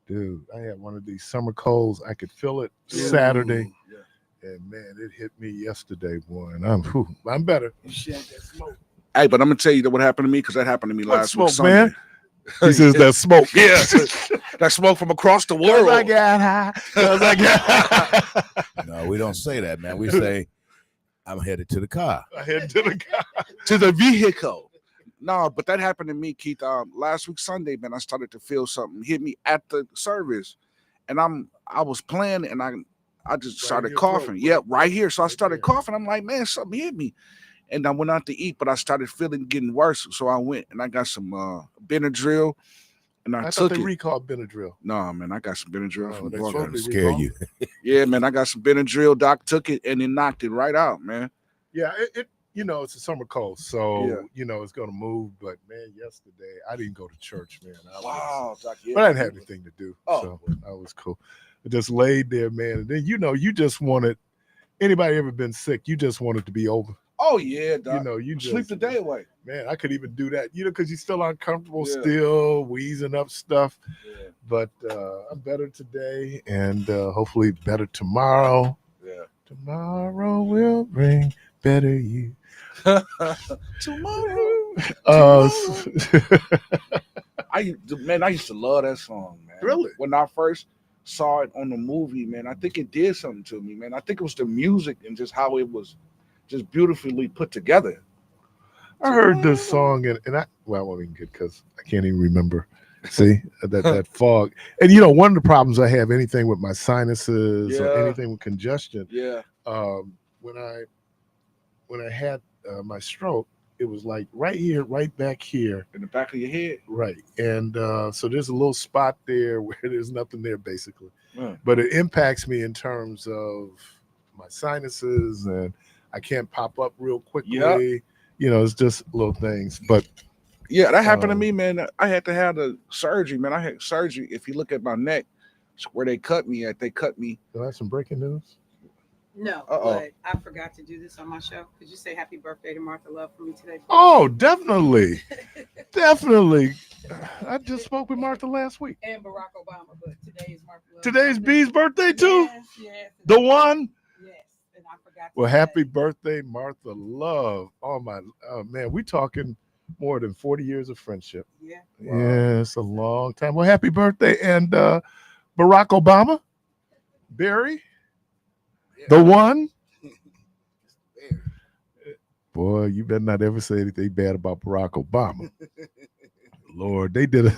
Dude, I had one of these summer colds. I could feel it Saturday. And man, it hit me yesterday, boy. And I'm better. You shed that smoke. Hey, but I'm gonna tell you what happened to me because that happened to me last smoke, week Sunday. man? He says that smoke. Yeah, that smoke from across the world. Cause I got high. No, we don't say that, man. We say, I'm headed to the car. I headed to the car. To the vehicle. No, but that happened to me, Keith. Last week Sunday, man, I started to feel something hit me at the service, and I was playing, and I just started coughing. Right here. So I started coughing. I'm like, man, something hit me. And I went out to eat, but I started feeling getting worse. So I went and I got some Benadryl, and I thought took they it. recalled Benadryl. No, man, I got some Benadryl from they Brogan. To scare you. Yeah, man, I got some Benadryl. Doc took it and it knocked it right out, man. Yeah, it it's a summer cold, so it's gonna move. But man, yesterday I didn't go to church, man. Doc, but I didn't have anything to do, so I was cool. I just laid there, man, and then you just wanted. Anybody ever been sick? You just wanted to be over. Oh yeah, Doc. You just sleep the day away. Man, I could even do that, because you're still uncomfortable, still wheezing up stuff. Yeah. But I'm better today, and hopefully better tomorrow. Yeah. Tomorrow will bring better you. Tomorrow. I used to love that song, man. Really? When I first saw it on the movie, man, I think it did something to me, man. I think it was the music and just how it was just beautifully put together. I heard this song and I wasn't good because I can't even remember. See that fog. And one of the problems I have, anything with my sinuses or anything with congestion. Yeah. When I had my stroke, it was like right here, right back here. In the back of your head. Right. And so there's a little spot there where there's nothing there basically. But it impacts me in terms of my sinuses, and I can't pop up real quickly. It's just little things. But yeah, that happened to me, man. I had to have the surgery, man. I had surgery. If you look at my neck, where they cut me at, they cut me. Do I have some breaking news? No, but I forgot to do this on my show. Could you say happy birthday to Martha Love for me today? Please? Oh, definitely. Definitely. I just spoke with Martha last week. And Barack Obama, but today is Martha Love. Today's B's birthday, too? Yes. The one? Yes, and I forgot to Well, happy birthday, Martha Love. Oh, man, we talking more than 40 years of friendship. Yeah. Wow. Yeah, it's a long time. Well, happy birthday. And Barack Obama, Barry, the one. Boy, you better not ever say anything bad about Barack Obama. Lord, they did a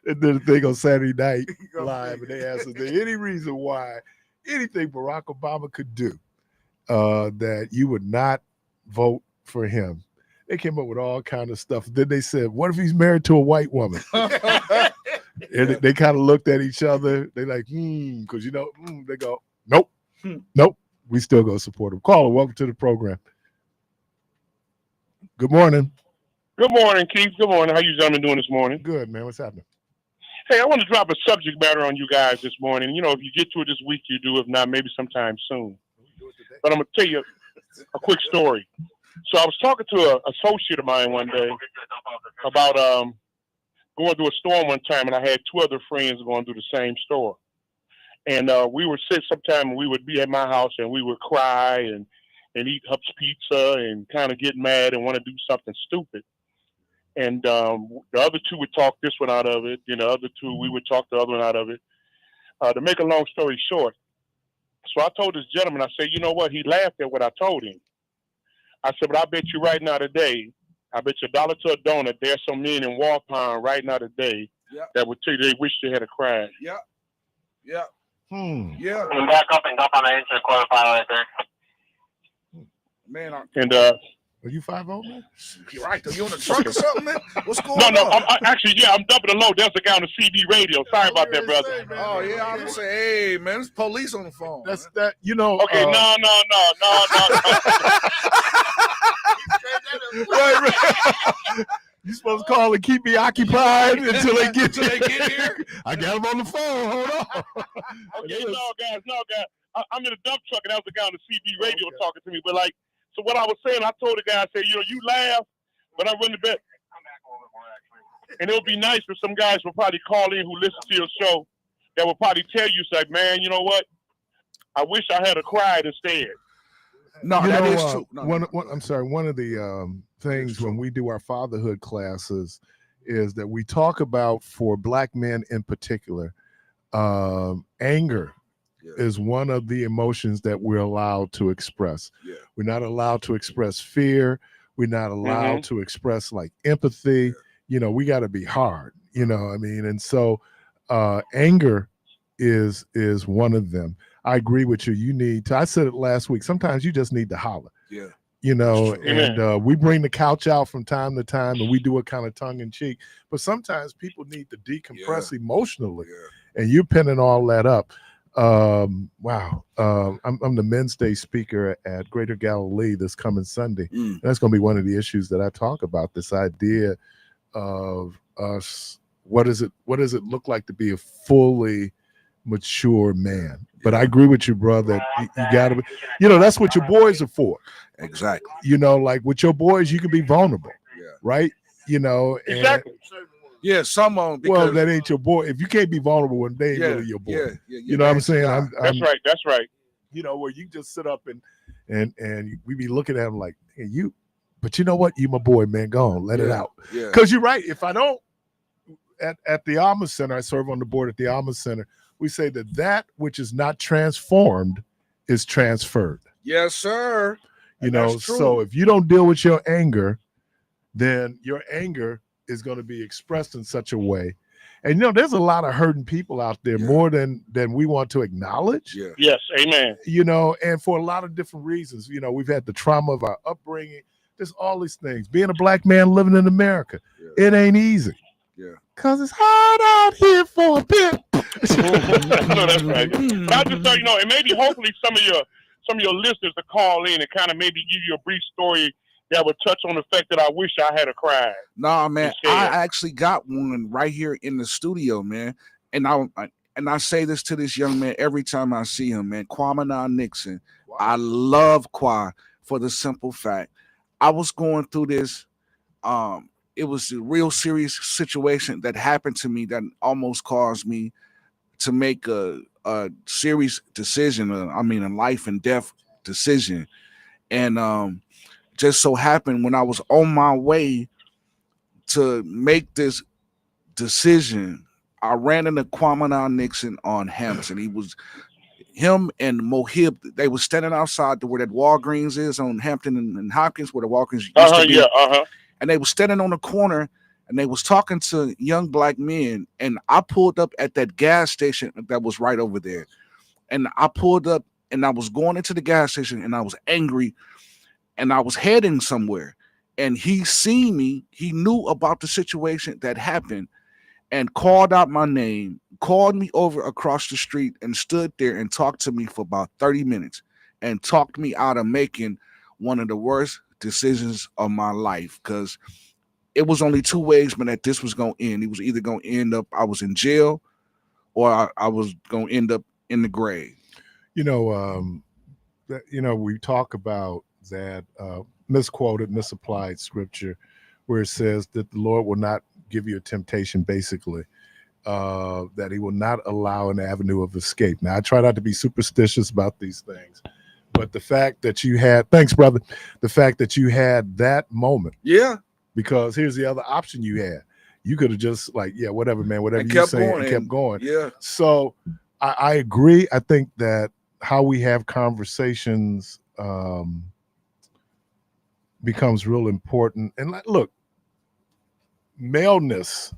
thing on Saturday Night Live, and they asked us any reason why anything Barack Obama could do that you would not vote for him. They came up with all kind of stuff. Then they said, what if he's married to a white woman? And they kind of looked at each other. They like, because they go, nope. We still go support him. Caller, welcome to the program. Good morning. Good morning, Keith. Good morning. How you gentlemen doing this morning? Good, man. What's happening? Hey, I want to drop a subject matter on you guys this morning. If you get to it this week, you do. If not, maybe sometime soon. But I'm going to tell you a quick story. So I was talking to an associate of mine one day about going through a store one time, and I had two other friends going through the same store. And we would sit sometime, and we would be at my house, and we would cry and eat Hup's pizza and kind of get mad and want to do something stupid. And the other two would talk this one out of it. The other two, we would talk the other one out of it. To make a long story short, so I told this gentleman, I said, you know what? He laughed at what I told him. I said, but I bet you right now today, I bet you $1 to a donut, there's some men in Walpond right now today that would tell you they wish they had cried. Yeah. Yeah. Back up and up on the insert quarter file right there. Man, are you 5-0, man? You're right. Are you on the truck or something, man? What's going on? No. I'm dumping the load. There's a guy on the CD radio. Sorry about that, brother. Oh, yeah. I was just saying, hey, man, there's police on the phone. That's man. that, Okay, no. Right. You supposed to call and keep me occupied until they get here. I got him on the phone. Hold on. Okay, no, guys. I'm in a dump truck, and that was the guy on the CD radio talking to me. But so what I was saying, I told the guy, I said, you laugh, but I'm really bet. Come back a little bit more, actually. And it would be nice if some guys will probably call in who listen to your show that will probably tell you, say, man, you know what? I wish I had cried instead. No, you that know, is true. No, I'm sorry. One of the things when we do our fatherhood classes is that we talk about, for Black men in particular, anger is one of the emotions that we're allowed to express. Yeah. We're not allowed to express fear. We're not allowed to express like empathy. You know, we got to be hard. You know, I mean, and so anger is one of them. I agree with you. You need to. I said it last week. Sometimes you just need to holler. Yeah. You know, Amen. and we bring the couch out from time to time, and we do it kind of tongue in cheek. But sometimes people need to decompress emotionally, and you're pinning all that up. Wow. I'm the Men's Day speaker at Greater Galilee this coming Sunday. And that's going to be one of the issues that I talk about. This idea of us. What does it look like to be a fully mature man? But I agree with you, bro, that you got to be, you know, that's what your boys are for. Exactly. You know, like with your boys, you can be vulnerable, right? You know, and, Exactly. Yeah, some of them. Well, that ain't your boy. If you can't be vulnerable, when they ain't really your boy. You know what I'm saying? That's right. That's right. You know, where you just sit up and we be looking at him like, hey, but you know what? You my boy, man. Go on, let it out. Yeah. Because you're right. If I don't, at the Alma Center, I serve on the board at the Alma Center. We say that which is not transformed is transferred. Yes, sir. You know, so if you don't deal with your anger, then your anger is going to be expressed in such a way. And, you know, there's a lot of hurting people out there, more than we want to acknowledge. Yeah. Yes, amen. You know, and for a lot of different reasons. You know, we've had the trauma of our upbringing. There's all these things. Being a Black man living in America, it ain't easy. Yeah. Because it's hard out here for a bit. No, that's right. But I just thought, you know, and maybe hopefully some of your listeners to call in and kind of maybe give you a brief story that would touch on the fact that I wish I had cried. Nah, man, I actually got one right here in the studio, man. And I say this to this young man every time I see him, man. Kwame Nixon. Wow. I love Kwa for the simple fact I was going through this. It was a real serious situation that happened to me that almost caused me to make a serious decision. A life and death decision. And just so happened when I was on my way to make this decision, I ran into Kwame Nixon on Hampton. Him and Mohib, they were standing outside where that Walgreens is on Hampton and Hopkins, where the Walgreens used to be. And they were standing on the corner and they was talking to young Black men. And I pulled up at that gas station that was right over there. And I pulled up and I was going into the gas station and I was angry and I was heading somewhere. And he seen me. He knew about the situation that happened and called out my name, called me over across the street and stood there and talked to me for about 30 minutes and talked me out of making one of the worst decisions of my life, because it was only two ways, man, that this was going to end. It was either going to end up I was in jail or I was going to end up in the grave. You know, we talk about that misquoted, misapplied scripture where it says that the Lord will not give you a temptation, basically, that he will not allow an avenue of escape. Now, I try not to be superstitious about these things, but the fact that you had, thanks, brother, the fact that you had that moment. Yeah. Because here's the other option you had. You could have just whatever, man, whatever you say, and kept going. Yeah. So I agree. I think that how we have conversations becomes real important. And look, maleness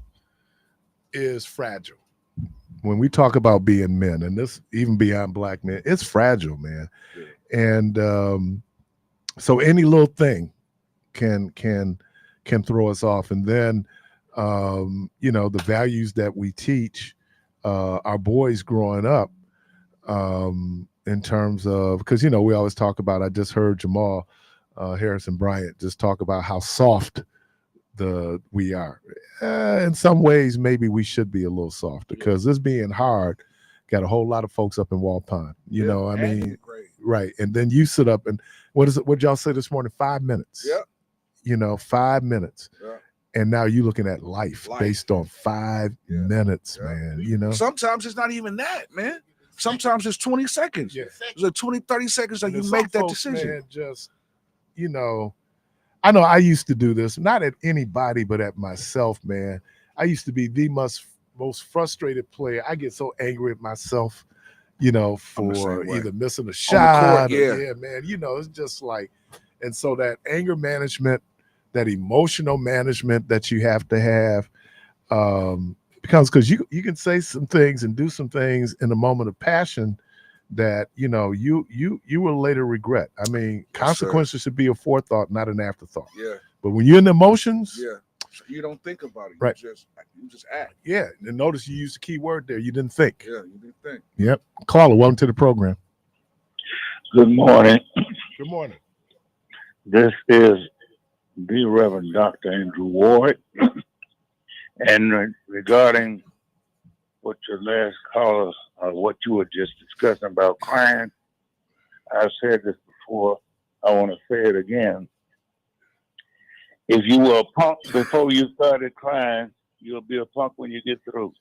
is fragile. When we talk about being men, and this even beyond Black men, it's fragile, man. Yeah. And so any little thing can throw us off. And then the values that we teach our boys growing up, in terms of, because we always talk about, I just heard Jamal Harrison Bryant just talk about how soft we are. In some ways, maybe we should be a little softer, because this being hard got a whole lot of folks up in Walpon. You know, I mean, right. And then you sit up and what y'all say this morning? 5 minutes. Yeah. 5 minutes. Yeah. And now you're looking at life based on 5 minutes, man. You know, sometimes it's not even that, man. Sometimes it's 20 seconds. Yeah. It's 20, 30 seconds that you some make that folks, decision. Man, just, you know, I know I used to do this, not at anybody, but at myself, man. I used to be the most frustrated player. I get so angry at myself, you know, for either missing a shot or, man, you know, it's just like, and so that anger management, that emotional management that you have to have, because you can say some things and do some things in a moment of passion that, you know, you will later regret. I mean, consequences should be a forethought, not an afterthought. Yeah. But when you're in the emotions, you don't think about it. Right. You just act. Yeah. And notice you used the key word there. You didn't think. Yeah, you didn't think. Yep. Caller, welcome to the program. Good morning. Good morning. This is the Reverend Dr. Andrew Ward. And regarding what your last caller, what you were just discussing about crying, I've said this before. I want to say it again. If you were a punk before you started crying, you'll be a punk when you get through.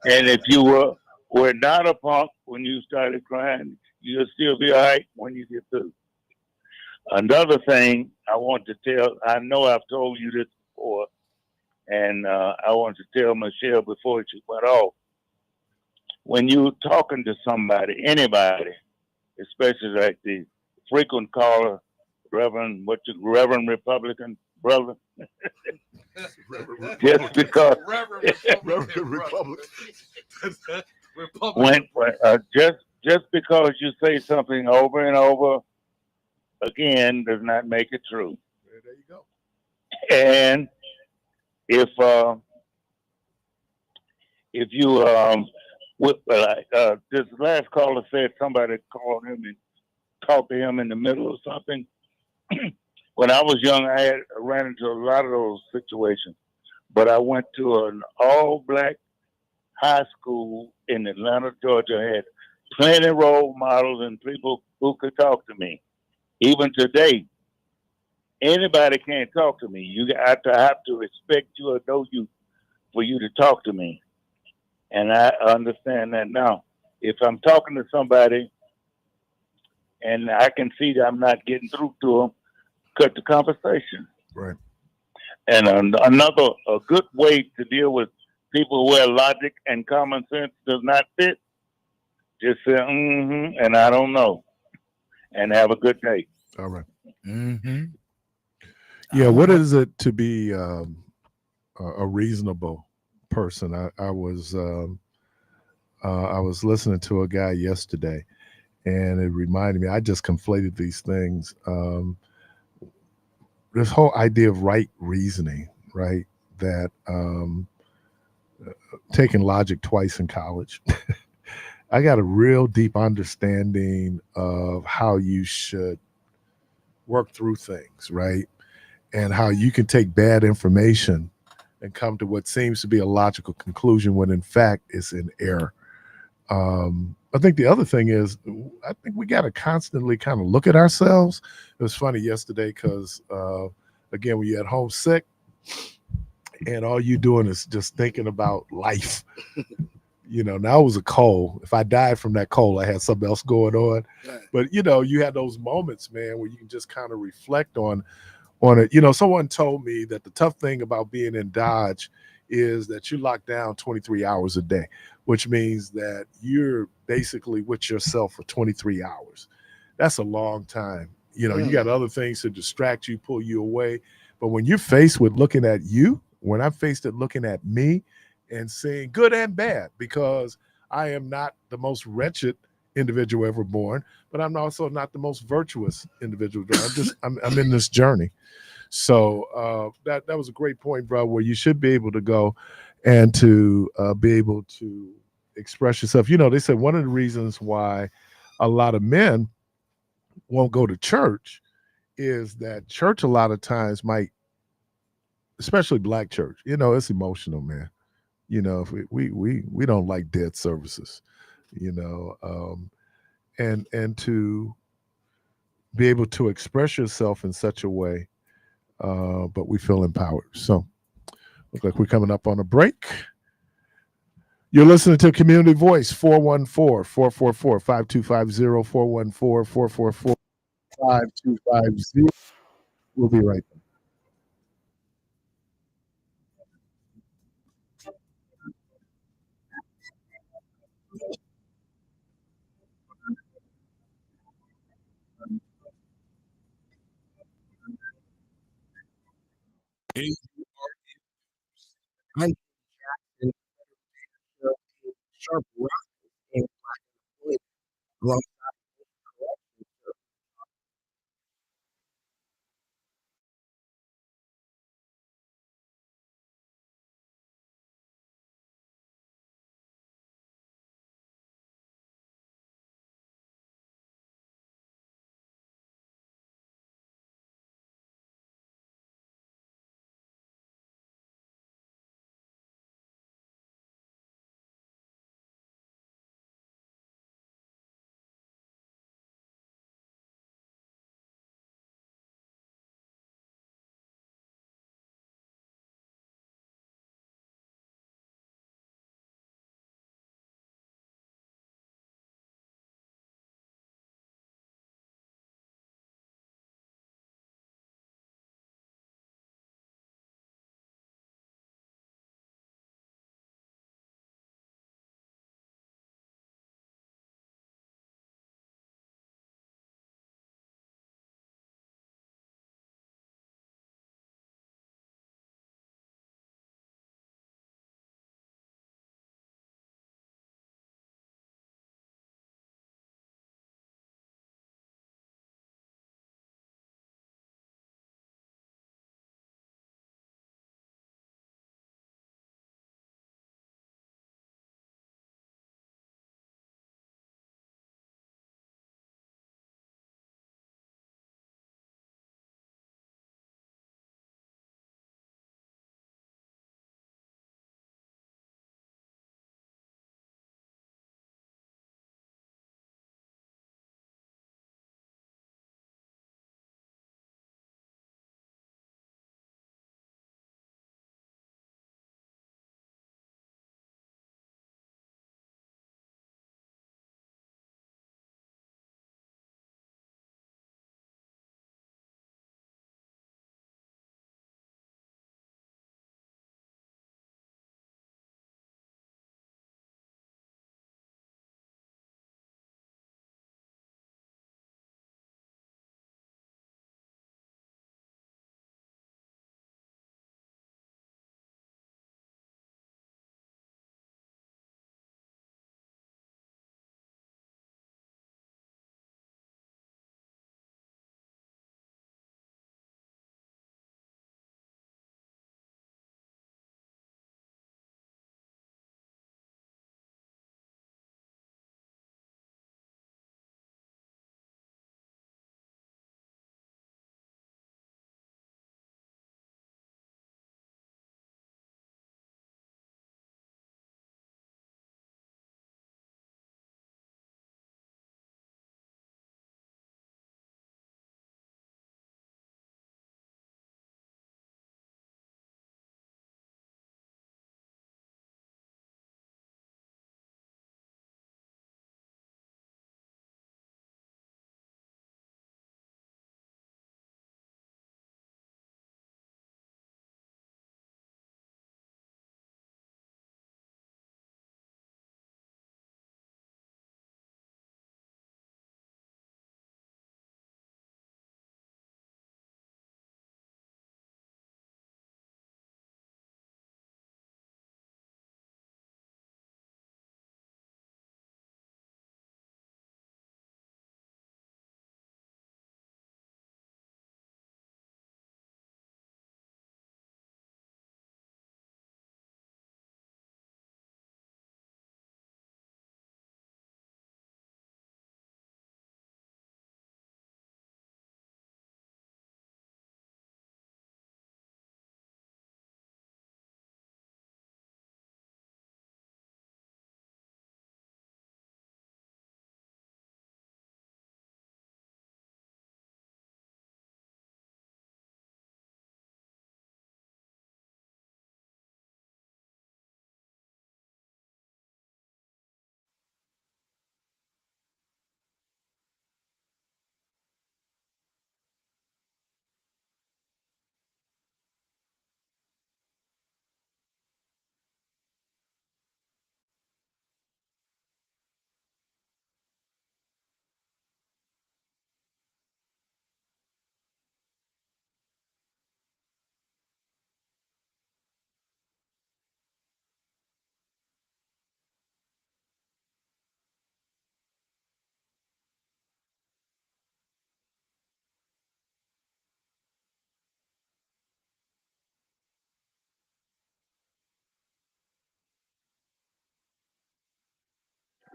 And if you were not a punk when you started crying, you'll still be all right when you get through. Another thing I want to tell, I know I've told you this before, and I want to tell Michelle before she went off. When you're talking to somebody, anybody, especially like the frequent caller, Reverend Republican brother, just because just because you say something over and over again does not make it true. There you go. And if you this last caller said somebody called him and talked to him in the middle of something. When I was young, I ran into a lot of those situations, but I went to an all-black high school in Atlanta, Georgia. I had plenty of role models and people who could talk to me. Even today, anybody can't talk to me. You have to respect you or know you for you to talk to me. And I understand that now. If I'm talking to somebody and I can see that I'm not getting through to them, cut the conversation. Right. And a good way to deal with people where logic and common sense does not fit, just say, and I don't know. And have a good day. All right. Mm-hmm. Yeah, what is it to be a reasonable person? I was listening to a guy yesterday, and it reminded me. I just conflated these things. This whole idea of right reasoning, right? That taking logic twice in college, I got a real deep understanding of how you should work through things, right? And how you can take bad information and come to what seems to be a logical conclusion when in fact it's in error. I think the other thing is, I think we got to constantly kind of look at ourselves. It was funny yesterday because, again, when you're at home sick and all you doing is just thinking about life, you know, now it was a cold. If I died from that cold, I had something else going on. Right. But, you know, you had those moments, man, where you can just kind of reflect on it. You know, someone told me that the tough thing about being in Dodge is that you lock down 23 hours a day, which means that you're basically with yourself for 23 hours. That's a long time. You know, you got other things to distract you, pull you away. But when you're faced with looking at you, when I'm faced with looking at me and seeing good and bad, because I am not the most wretched individual ever born, but I'm also not the most virtuous individual. I'm in this journey. So that was a great point, bro, where you should be able to go and to be able to express yourself. You know, they said one of the reasons why a lot of men won't go to church is that church a lot of times might, especially black church, you know, it's emotional, man. You know, if we don't like dead services, you know, and to be able to express yourself in such a way but we feel empowered. So look like we're coming up on a break. You're listening to Community Voice, 414-444-5250, 414-444-5250. We'll be right back. I'm Sharp Rock in Black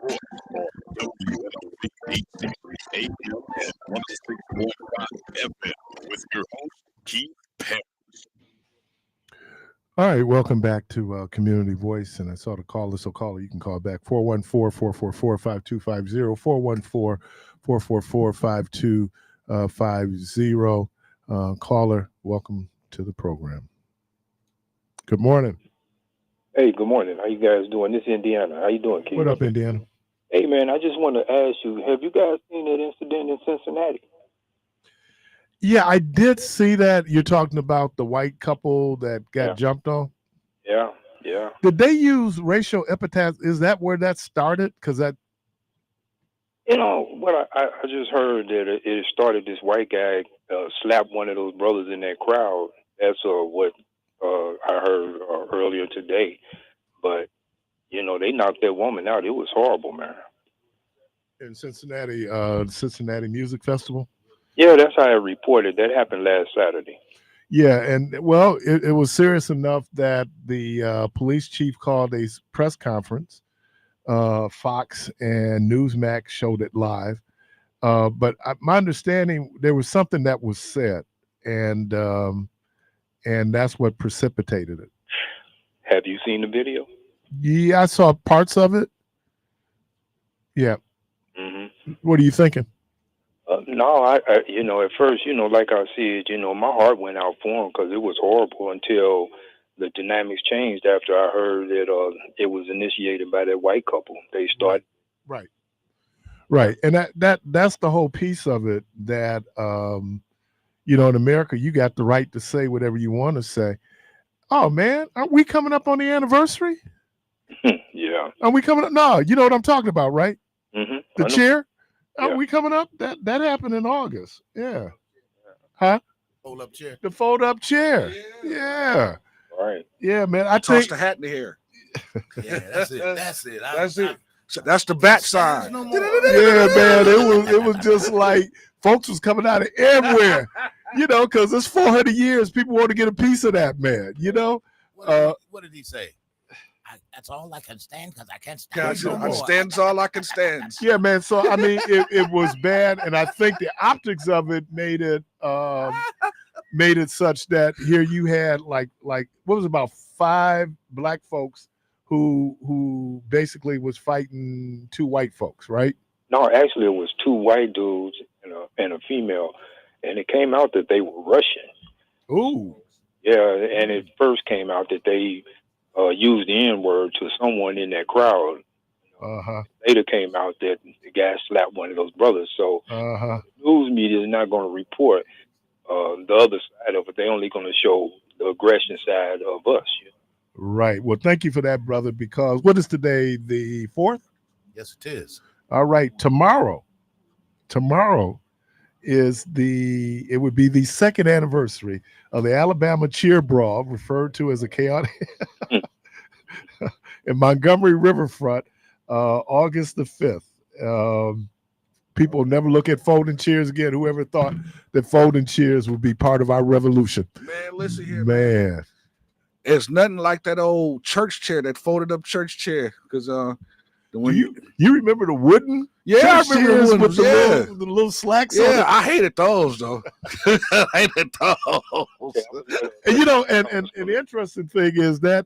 voice on WLOV 863 AM and 106.5 FM with your host, Keith Parris. All right, welcome back to Community Voice. And I saw the caller, so caller, you can call back 414-444-5250, 414-444-5250. Caller, welcome to the program. Good morning. Hey, good morning. How you guys doing? This is Indiana. How you doing, Keith? What up, Indiana? Hey, man, I just want to ask you, have you guys seen that incident in Cincinnati? Yeah, I did see that. You're talking about the white couple that got jumped on? Yeah. Did they use racial epithets? Is that where that started? Because that... You know, what I just heard that it started this white guy slapped one of those brothers in that crowd. That's what I heard earlier today. But, you know, they knocked that woman out. It was horrible, man. In Cincinnati, Cincinnati Music Festival? Yeah, that's how I reported. That happened last Saturday. Yeah, and well, it was serious enough that the police chief called a press conference. Fox and Newsmax showed it live. But my understanding, there was something that was said, and that's what precipitated it. Have you seen the video? Yeah, I saw parts of it. Yeah. Mm-hmm. What are you thinking? No, I you know, at first, you know, like I said, you know, my heart went out for him because it was horrible until the dynamics changed after I heard that it was initiated by that white couple. They started. Right. And that's the whole piece of it that, you know, in America, you got the right to say whatever you want to say. Oh, man, aren't we coming up on the anniversary? Yeah. Are we coming up? No, you know what I'm talking about, right? Mm-hmm. The chair? Are Yeah. we coming up? That happened in August. Yeah. Huh? Fold up chair. The fold up chair. Yeah. All right. Yeah, man. I Toss think the hat in the air. Yeah, that's it. That's it. That's it. So that's the bat side. No more. yeah, man. It was just like folks was coming out of everywhere. You know, because it's 400 years. People want to get a piece of that, man. You know? What did he say? That's all I can stand because I can't stand no more. Stands all I can stand. Yeah, man. So I mean, it was bad, and I think the optics of it made it such that here you had like what was it, about 5 black folks who basically was fighting 2 white folks, right? No, actually, it was 2 white dudes and a female, and it came out that they were Russian. Ooh. Yeah, and it first came out that they used the N-word to someone in that crowd. Uh-huh. Later came out that the guy slapped one of those brothers. So news media is not going to report the other side of it. They're only going to show the aggression side of us. You know? Right. Well, thank you for that, brother, because what is today, the 4th? Yes, it is. All right. Tomorrow is it would be the 2nd anniversary of the Alabama cheer brawl, referred to as a chaotic in Montgomery Riverfront, August the 5th. People never look at folding chairs again. Whoever thought that folding chairs would be part of our revolution. Man, listen here, man. It's nothing like that old church chair, that folded up church chair. Because you remember the wooden? Yeah, I remember the with wooden, the little slacks on Yeah, it? I hated those though. I hated those. And you know, and the interesting thing is that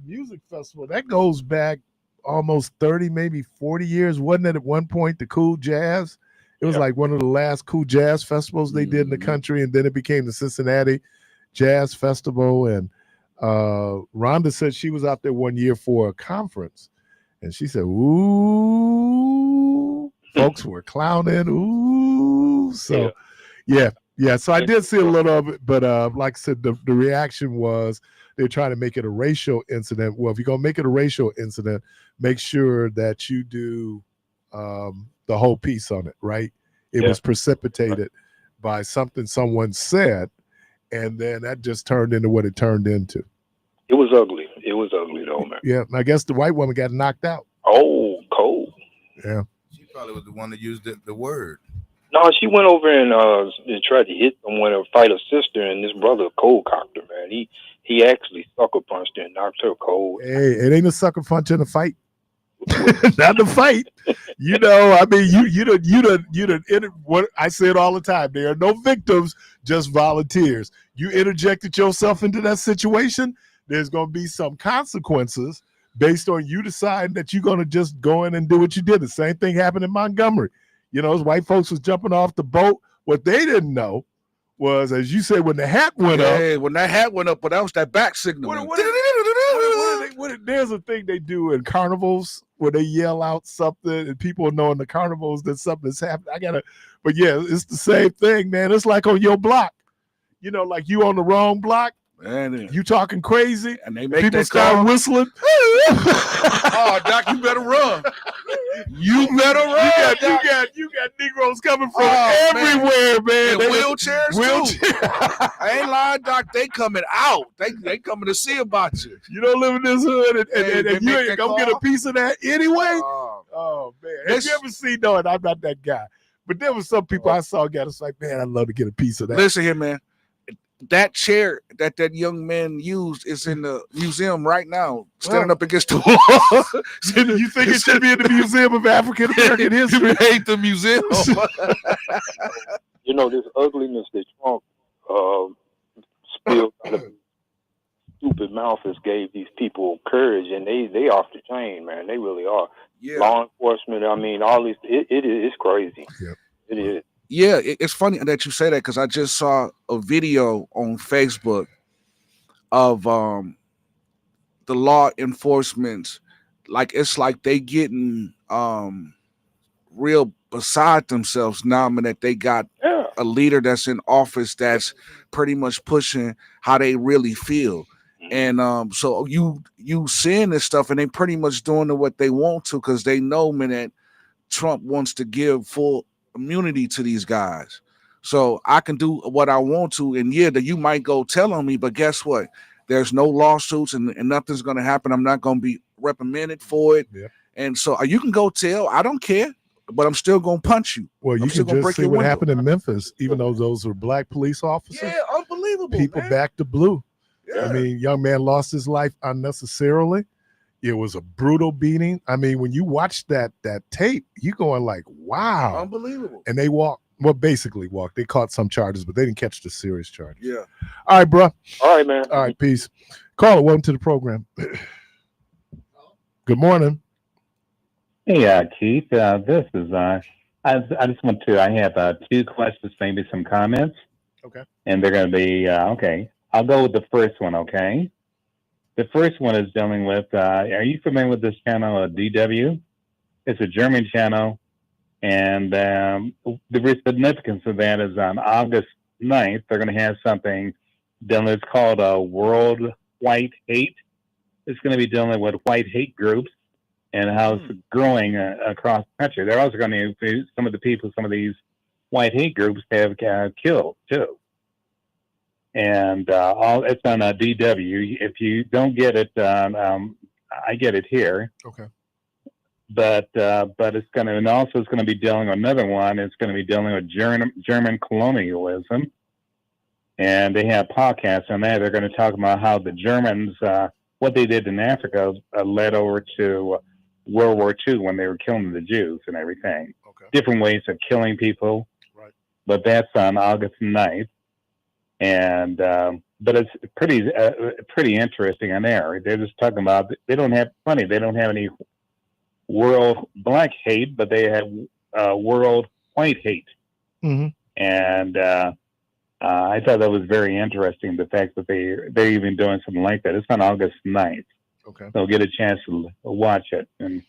music festival that goes back almost 30, maybe 40 years, wasn't it? At one point, the Cool Jazz. It was like one of the last cool jazz festivals they did in the country, and then it became the Cincinnati Jazz Festival. And Rhonda said she was out there one year for a conference, and she said, "Ooh, folks were clowning." Ooh, so yeah. So I did see a little of it, but like I said, the reaction was they're trying to make it a racial incident. Well, if you're gonna make it a racial incident, make sure that you do the whole piece on it, right? It was precipitated by something someone said, and then that just turned into what it turned into. It was ugly. It was ugly though, man. Yeah, and I guess the white woman got knocked out. Oh, cold. Yeah. She probably was the one that used the word. No, she went over and tried to hit someone or fight her sister, and this brother cold cocked her, man. He actually sucker punched her and knocked her cold. Hey, it ain't a sucker punch in a fight. Not to fight. You know, I mean, you done what I said all the time. There are no victims, just volunteers. You interjected yourself into that situation, there's going to be some consequences based on you deciding that you're going to just go in and do what you did. The same thing happened in Montgomery. You know, those white folks was jumping off the boat. What they didn't know was, as you said, when the hat went up. Yeah, when that hat went up, but that was that back signal. There's a thing they do in carnivals where they yell out something and people know in the carnivals that something's happening. But yeah, it's the same thing, man. It's like on your block. You know, like you on the wrong block. Man, you talking crazy, and they make people start whistling. Oh, Doc, you better run. You better run. You got Negroes coming from everywhere, man. And wheelchairs too. I ain't lying, Doc. They coming out. They coming to see about you. You don't live in this hood, and you ain't gonna get a piece of that anyway. Oh man, have you ever seen? No, and I'm not that guy. But there was some people I saw got us like, man, I'd love to get a piece of that. Listen here, man. That chair that young man used is in the museum right now, standing up against the wall. You think it should be in the Museum of African American History? You hate the museum. You know, this ugliness that Trump spilled out of his stupid mouth has gave these people courage, and they off the chain, man. They really are. Yeah. Law enforcement, I mean, all these, it is crazy. Yep. It is. Yeah, it's funny that you say that because I just saw a video on Facebook of the law enforcement. Like, it's like they getting real beside themselves now, man, that they got a leader that's in office that's pretty much pushing how they really feel. And so you seeing this stuff, and they pretty much doing what they want to because they know, man, that Trump wants to give full immunity to these guys. So I can do what I want to, and that you might go tell on me, but guess what? There's no lawsuits and nothing's going to happen. I'm not going to be reprimanded for it. Yeah. And so you can go tell. I don't care, but I'm still going to punch you. Well, you can just see what happened in Memphis, even though those were black police officers. Yeah, unbelievable. People back to blue. Yeah. I mean, young man lost his life unnecessarily. It was a brutal beating. I mean, when you watch that tape, you're going like, wow. Unbelievable. And they basically walked. They caught some charges, but they didn't catch the serious charges. Yeah. All right, bro. All right, man. All right, peace. Caller, welcome to the program. Good morning. Hey, Keith. This is, I just want to, I have 2 questions, maybe some comments. Okay. And they're going to be, okay. I'll go with the first one, okay? The first one is dealing with, are you familiar with this channel, DW? It's a German channel, and the significance of that is on August 9th, they're going to have something dealing, it's called World White Hate. It's going to be dealing with white hate groups and how it's growing across the country. They're also going to, some of these white hate groups have killed, too. And it's on DW. If you don't get it, I get it here. Okay. But it's going to, and also it's going to be dealing with another one. It's going to be dealing with German colonialism, and they have podcasts on that. They're going to talk about how the Germans, what they did in Africa, led over to World War II when they were killing the Jews and everything. Okay. Different ways of killing people. Right. But that's on August 9th. And but it's pretty interesting on there. They're just talking about they don't have any world black hate, but they have world white hate. Mm-hmm. And I thought that was very interesting. The fact that they're even doing something like that. It's on August 9th. Okay. So get a chance to watch it and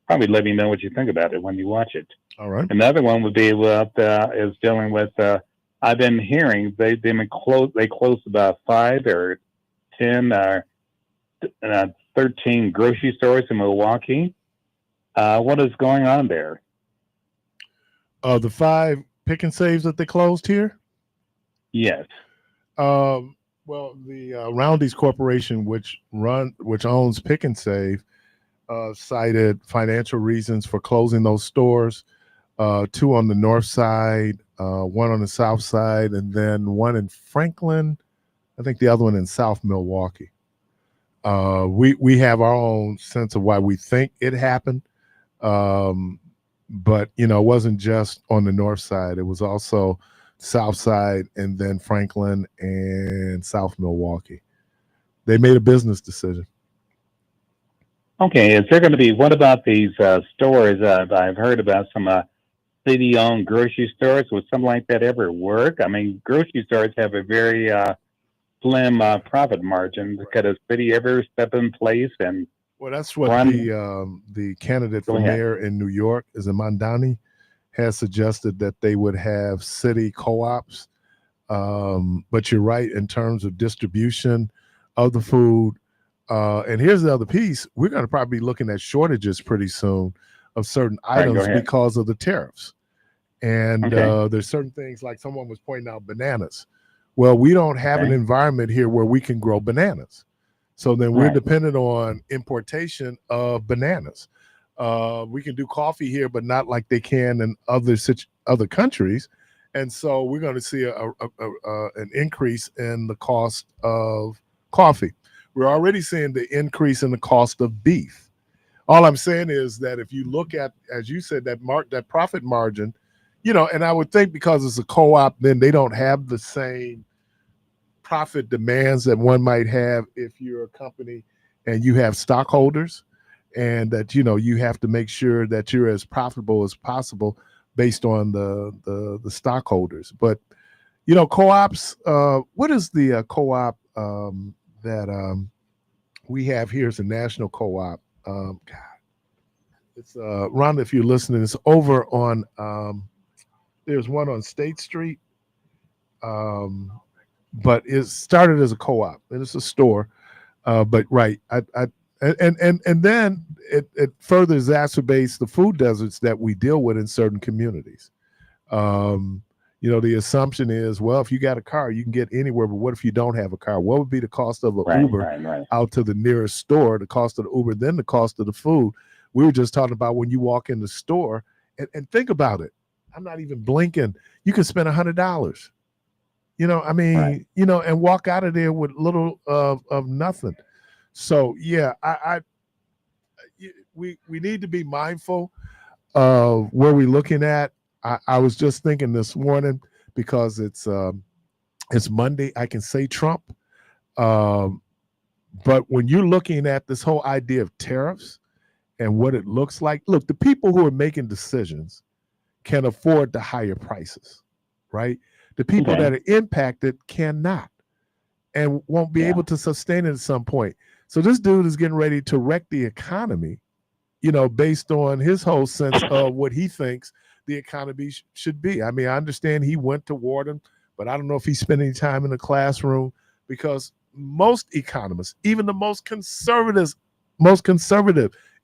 probably let me know what you think about it when you watch it. All right. Another one would be is dealing with. I've been hearing they closed about 5 or 10 or 13 grocery stores in Milwaukee. What is going on there? The 5 pick and saves that they closed here? Yes. Well, the Roundy's Corporation, which owns Pick and Save, cited financial reasons for closing those stores. 2 on the north side, 1 on the south side, and then 1 in Franklin. I think the other one in South Milwaukee. We have our own sense of why we think it happened. But it wasn't just on the north side. It was also south side, and then Franklin and South Milwaukee. They made a business decision. Okay, is there going to be, what about these stores? I've heard about some city-owned grocery stores. Would something like that ever work? I mean, grocery stores have a very slim profit margin. Could a city ever step in place and Well, that's what run? the candidate Go for ahead. mayor in New York, is Mandani, has suggested that they would have city co-ops. But you're right in terms of distribution of the food. And here's the other piece: we're going to probably be looking at shortages pretty soon of certain All right, go items ahead. because of the tariffs. And Okay. there's certain things, like someone was pointing out, bananas. Well, we don't have an Okay. environment here where we can grow bananas. So then we're Right. dependent on importation of bananas. We can do coffee here, but not like they can in other countries. And so we're going to see an increase in the cost of coffee. We're already seeing the increase in the cost of beef. All I'm saying is that if you look at, as you said, that profit margin, and I would think because it's a co-op, then they don't have the same profit demands that one might have if you're a company and you have stockholders, and that you have to make sure that you're as profitable as possible based on the stockholders. But co-ops, what is the co-op that we have here? Is a national co-op. God, it's Rhonda, if you're listening, it's over on there's one on State Street, but it started as a co-op and it's a store. But right, and then it further exacerbates the food deserts that we deal with in certain communities. The assumption is, well, if you got a car, you can get anywhere. But what if you don't have a car? What would be the cost of an Right. Uber out to the nearest store? The cost of the Uber, then the cost of the food. We were just talking about when you walk in the store and think about it. I'm not even blinking. You can spend $100. Right. And walk out of there with little of nothing. So yeah, we need to be mindful of where we're looking at. I was just thinking this morning, because it's Monday, I can say Trump. But when you're looking at this whole idea of tariffs and what it looks like, look, the people who are making decisions can afford the higher prices, right? The people Okay. that are impacted cannot and won't be Yeah. able to sustain it at some point. So this dude is getting ready to wreck the economy, based on his whole sense of what he thinks the economy should be. I mean, I understand he went to Wharton, but I don't know if he spent any time in the classroom, because most economists, even the most conservative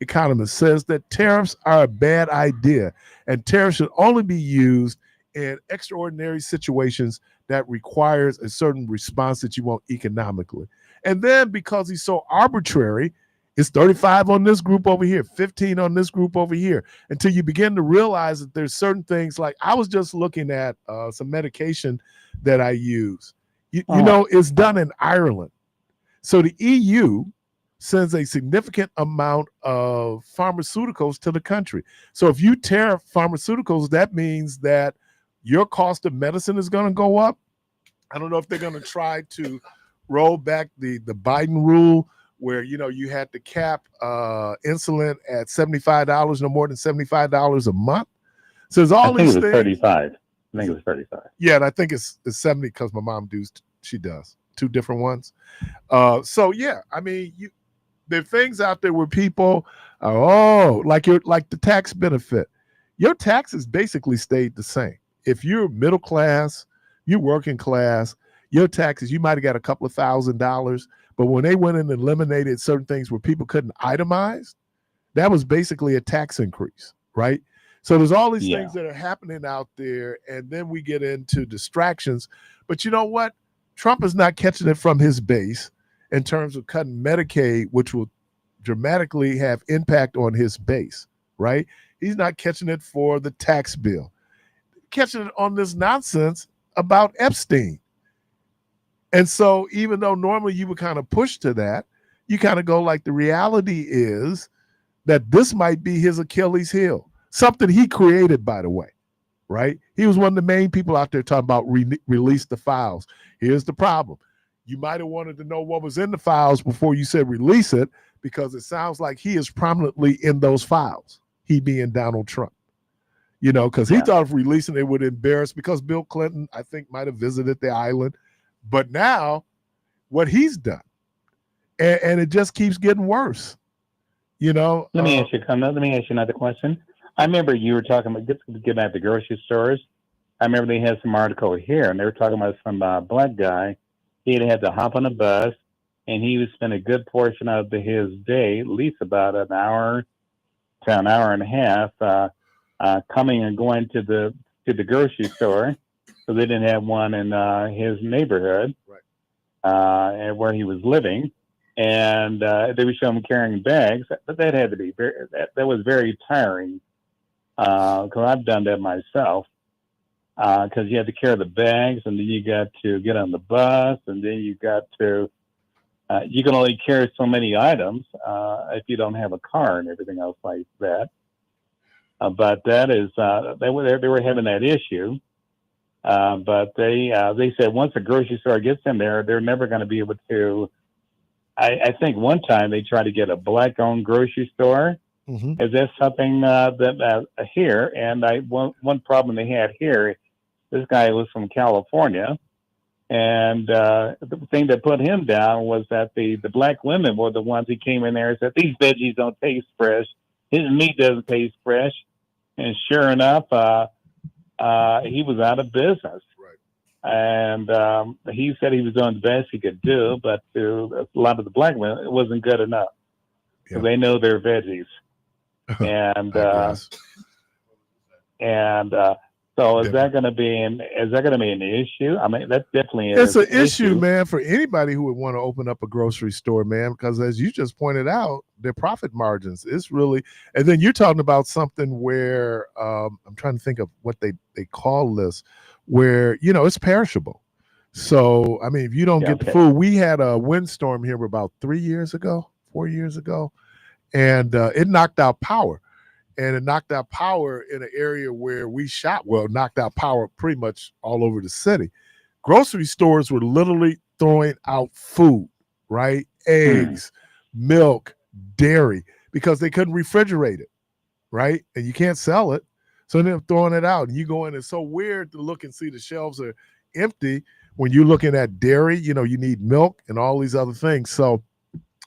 economist, says that tariffs are a bad idea, and tariffs should only be used in extraordinary situations that requires a certain response that you want economically. And then because he's so arbitrary, it's 35 on this group over here, 15 on this group over here, until you begin to realize that there's certain things. Like, I was just looking at some medication that I use. It's done in Ireland. So the EU sends a significant amount of pharmaceuticals to the country. So if you tariff pharmaceuticals, that means that your cost of medicine is going to go up. I don't know if they're going to try to roll back the Biden rule, where you had to cap insulin at $75, no more than $75 a month. So there's all these things. 35. I think it was 35. Yeah, and I think it's 70 because my mom she does two different ones. So yeah, I mean, there are things out there where people are, like the tax benefit. Your taxes basically stayed the same. If you're middle class, you're working class, your taxes, you might have got a couple of $1,000. But when they went and eliminated certain things where people couldn't itemize, that was basically a tax increase, right? So there's all these things that are happening out there, and then we get into distractions. But you know what? Trump is not catching it from his base in terms of cutting Medicaid, which will dramatically have impact on his base, right? He's not catching it for the tax bill. Catching it on this nonsense about Epstein. And so even though normally you would kind of push to that, you kind of go like, the reality is that this might be his Achilles heel, something he created, by the way, right? He was one of the main people out there talking about release the files. Here's the problem. You might have wanted to know what was in the files before you said release it, because it sounds like he is prominently in those files, he being Donald Trump. You know, because he thought if releasing it would embarrass, because Bill Clinton, I think, might have visited the island. But now, what he's done, and it just keeps getting worse. You know. Let me ask you another question. I remember you were talking about getting at the grocery stores. I remember they had some article here, and they were talking about some black guy. He had to hop on a bus, and he would spend a good portion of his day, at least about an hour to an hour and a half, coming and going to the grocery store, so they didn't have one in his neighborhood, and where he was living, and they would show him carrying bags. But that had to be that was very tiring, because I've done that myself. Because you had to carry the bags, and then you got to get on the bus, and then you got to you can only carry so many items if you don't have a car and everything else like that. But that is they were having that issue. But they said once the grocery store gets in there, they're never going to be able to. I think one time they tried to get a black-owned grocery store. Mm-hmm. Is that something that here? And one problem they had here, this guy was from California, and the thing that put him down was that the black women were the ones who came in there and said, these veggies don't taste fresh, his meat doesn't taste fresh, and sure enough, he was out of business. And he said he was doing the best he could do, but to a lot of the black women, it wasn't good enough. So they know they're veggies. And so is that going to be an issue? I mean, that's definitely it's an issue, man, for anybody who would want to open up a grocery store, man, because as you just pointed out, their profit margins is really, and then you're talking about something where I'm trying to think of what they call this, where, you know, it's perishable. So, I mean, if you don't get the food, we had a windstorm here about 4 years ago, and it knocked out power. And it knocked out power in an area where we shop. Well, knocked out power pretty much all over the city. Grocery stores were literally throwing out food, right? Eggs, milk, dairy, because they couldn't refrigerate it, right? And you can't sell it. So they're throwing it out. And you go in, it's so weird to look and see the shelves are empty when you're looking at dairy. You know, you need milk and all these other things. So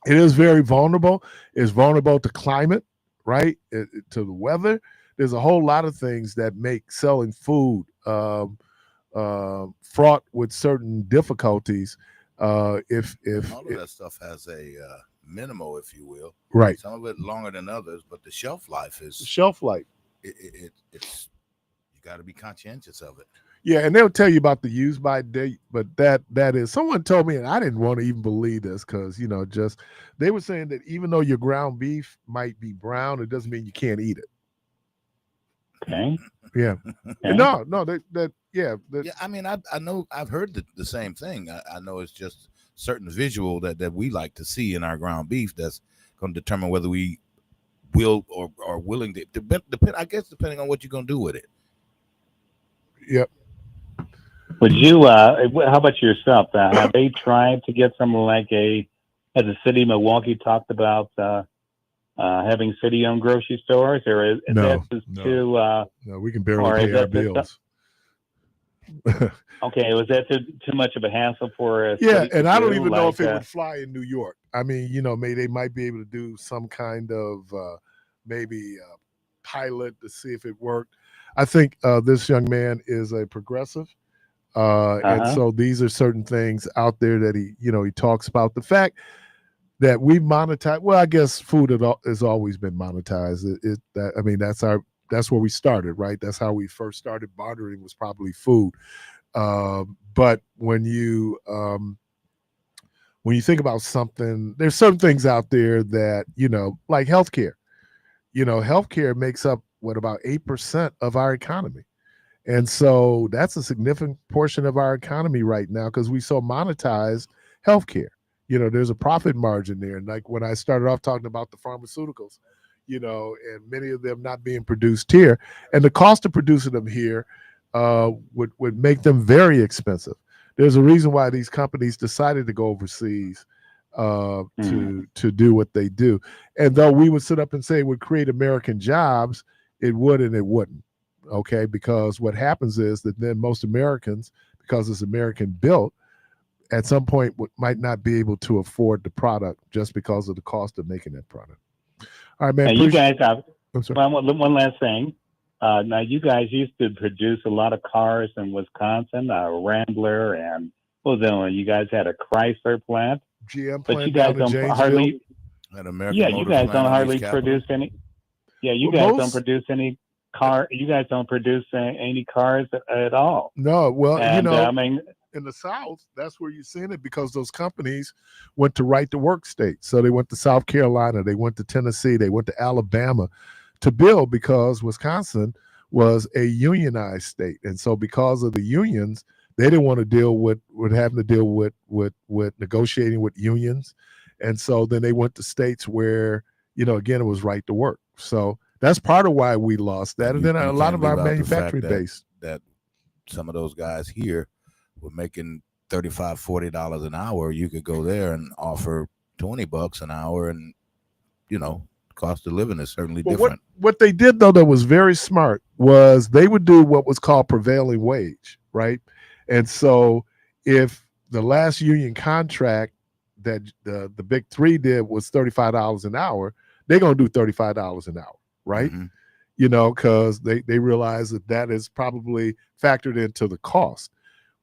it is very vulnerable. It's vulnerable to climate, right? To the weather. There's a whole lot of things that make selling food fraught with certain difficulties. If all of that stuff has a minimal, if you will, right? Some of it longer than others, but the shelf life is it's you got to be conscientious of it. Yeah, and they'll tell you about the use by date, but that is, someone told me, and I didn't want to even believe this, because, you know, just they were saying that even though your ground beef might be brown, it doesn't mean you can't eat it. Okay. Yeah. Okay. No, yeah. I mean, I know I've heard the same thing. I know it's just certain visual that we like to see in our ground beef that's going to determine whether we will or are willing to depend. I guess depending on what you're going to do with it. Yep. Would you? How about yourself? Have they tried to get something like has the city of Milwaukee talked about having city-owned grocery stores, or is that too? No, we can barely pay our bills. Okay, was that too much of a hassle for? Yeah, and I don't even know if it would fly in New York. I mean, you know, they might be able to do some kind of maybe pilot to see if it worked. I think this young man is a progressive. And so these are certain things out there that he talks about. The fact that we monetize, well, I guess food has always been monetized. That's where we started, right? That's how we first started bartering, was probably food. But when you think about something, there's certain things out there that, like healthcare. Healthcare makes up about 8% of our economy. And so that's a significant portion of our economy right now, because we so monetize healthcare. There's a profit margin there. And like when I started off talking about the pharmaceuticals, and many of them not being produced here. And the cost of producing them here would make them very expensive. There's a reason why these companies decided to go overseas to do what they do. And though we would sit up and say it would create American jobs, it would and it wouldn't. Okay, because what happens is that then most Americans, because it's American built, at some point might not be able to afford the product just because of the cost of making that product. All right, man. Now you guys have one last thing. Now you guys used to produce a lot of cars in Wisconsin, Rambler, and what was that one? You guys had a Chrysler plant. GM plant, but you guys don't hardly. You guys don't hardly produce any. Yeah, you guys don't produce any car. You guys don't produce any cars at all. No, well, and, I mean, in the South, that's where you're seeing it because those companies went to right-to-work states. So they went to South Carolina, they went to Tennessee, they went to Alabama to build because Wisconsin was a unionized state, and so because of the unions, they didn't want to deal with having to deal with negotiating with unions, and so then they went to states where again it was right to work. So that's part of why we lost that, and then a lot of our manufacturing base. That some of those guys here were making $35, $40 an hour. You could go there and offer $20 an hour, and cost of living is certainly different. What they did though that was very smart was they would do what was called prevailing wage, right? And so if the last union contract that the big three did was $35 an hour, they're gonna do $35 an hour, right? Mm-hmm. Because they realize that is probably factored into the cost.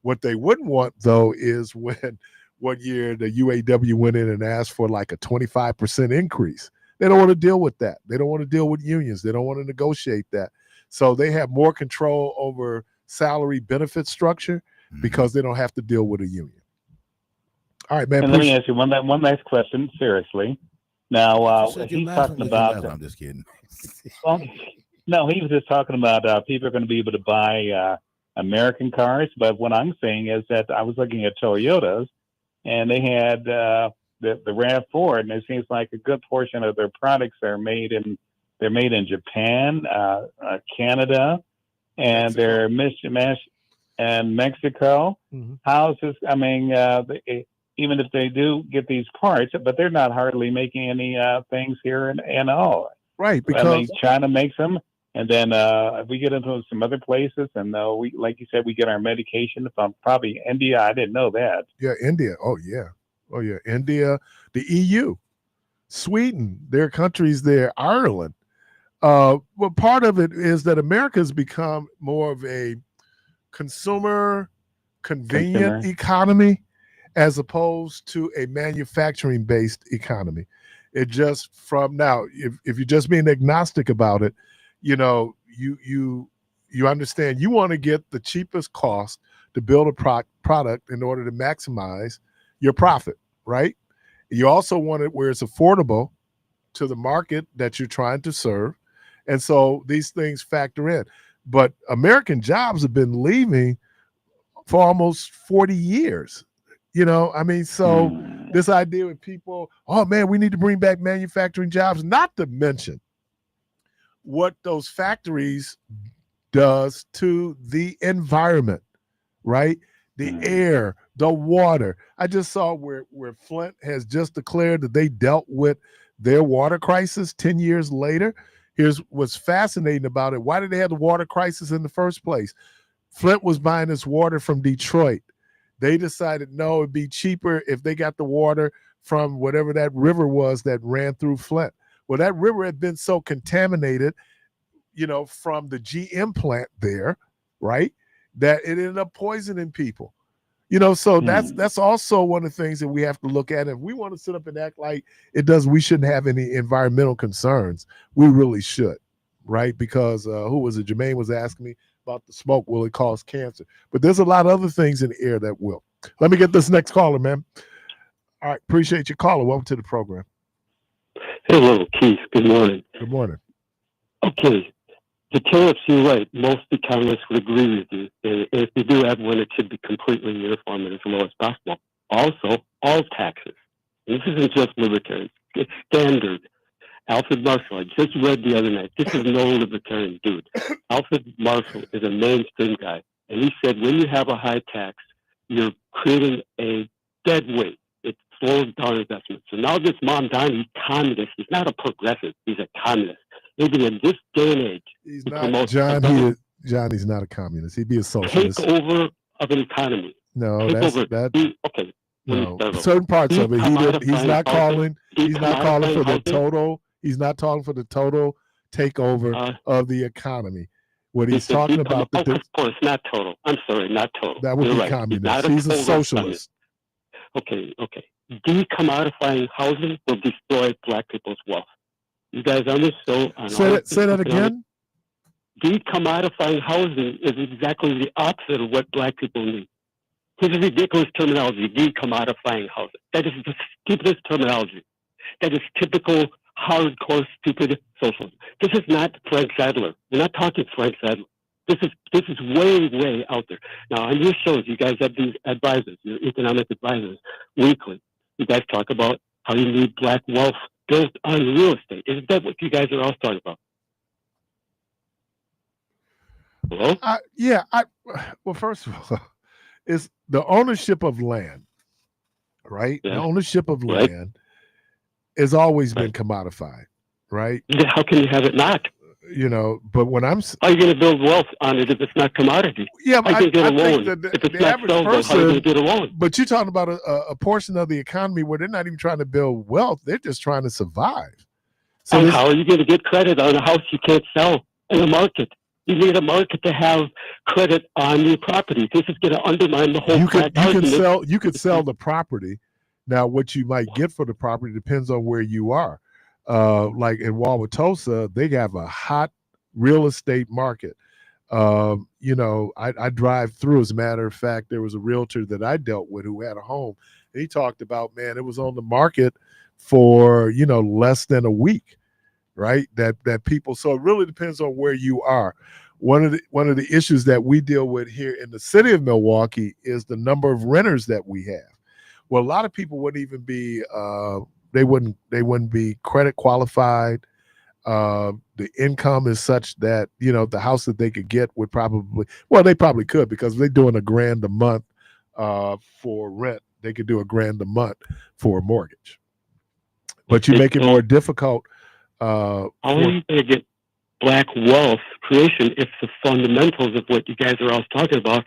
What they wouldn't want though is when one year the UAW went in and asked for like a 25% increase. They don't want to deal with that. They don't want to deal with unions. They don't want to negotiate that. So they have more control over salary benefit structure because they don't have to deal with a union. All right, man. And let me ask you one last question, seriously. Now, he's talking about... I'm just kidding. Well, no, he was just talking about people are going to be able to buy American cars. But what I'm saying is that I was looking at Toyotas, and they had... the RAV4, and it seems like a good portion of their products are made in Japan, Canada, and they're and Mexico. Mm-hmm. How's this? I mean, even if they do get these parts, but they're not hardly making any things here in all. Right, because I mean, China makes them, and then if we get into some other places, and we, like you said, we get our medication from probably India. I didn't know that. Yeah, India. Oh yeah. India, the EU, Sweden, there are countries there, Ireland. Well, part of it is that America has become more of a consumer economy as opposed to a manufacturing-based economy. It just from now, if you're just being agnostic about it, you understand you want to get the cheapest cost to build a product in order to maximize your profit. Right? You also want it where it's affordable to the market that you're trying to serve. And so these things factor in. But American jobs have been leaving for almost 40 years. So this idea with people, oh man, we need to bring back manufacturing jobs, not to mention what those factories does to the environment, right? The air, the water. I just saw where Flint has just declared that they dealt with their water crisis 10 years later. Here's what's fascinating about it. Why did they have the water crisis in the first place? Flint was buying this water from Detroit. They decided, no, it'd be cheaper if they got the water from whatever that river was that ran through Flint. Well, that river had been so contaminated, from the GM plant there, right? That it ended up poisoning people, so that's also one of the things that we have to look at. If we want to sit up and act like we shouldn't have any environmental concerns, we really should, right? Because who was it? Jermaine was asking me about the smoke. Will it cause cancer? But there's a lot of other things in the air that will. Let me get this next caller, man. All right. Appreciate your caller. Welcome to the program. Hello, Keith. Good morning. Good morning. Okay. The tariffs, you're right. Most economists would agree with you. And if you do have one, it should be completely uniform and as low as possible. Also, all taxes. This isn't just libertarians. It's standard. Alfred Marshall, I just read the other night. This is no libertarian dude. Alfred Marshall is a mainstream guy. And he said when you have a high tax, you're creating a dead weight. It slows down investment. So now this Mamdani, he's communist. He's not a progressive. He's a communist. Maybe in this day and age, he's he not promotes John. He's not a communist. He'd be a socialist. takeover of an economy. No, Takeover. okay. No, certain parts of it. He's not calling. He's not calling for the total. He's not calling for the total takeover of the economy. What he's talking about, of course, not total. I'm sorry, not total. That would You're be right. communist. He's a socialist. Okay. Decommodifying housing will destroy black people's wealth. You guys on this show. Say that again. Decommodifying housing is exactly the opposite of what black people need. This is ridiculous terminology, decommodifying housing. That is the stupidest terminology. That is typical hardcore stupid socialism. This is not Frank Sadler. We're not talking Frank Sadler. This is way out there. Now on your shows, you guys have these advisors, your economic advisors, weekly. You guys talk about how you need black wealth built on real estate. Isn't that what you guys are all talking about? Hello? Well, first of all, it's the ownership of land, right? Yeah. The ownership of land has always been commodified, right? How can you have it not? But when I'm... How are you going to build wealth on it if it's not commodity? Yeah, but I think that if it's the not average sellable, person... how are you going to get a loan? But you're talking about a portion of the economy where they're not even trying to build wealth. They're just trying to survive. So and how are you going to get credit on a house you can't sell in a market? You need a market to have credit on your property. This is going to undermine the whole argument. You could sell the property. Now, what you might get for the property depends on where you are. Like in Wauwatosa, they have a hot real estate market. I drive through. As a matter of fact, there was a realtor that I dealt with who had a home. And he talked about, man, it was on the market for, less than a week, right? That people, so it really depends on where you are. One of the issues that we deal with here in the city of Milwaukee is the number of renters that we have. Well, a lot of people wouldn't even be they wouldn't be credit qualified. The income is such that the house that they could get would they probably could, because they're doing $1,000 a month for rent. They could do $1,000 a month for a mortgage, but you make it more difficult. How are you going to get black wealth creation if the fundamentals of what you guys are all talking about?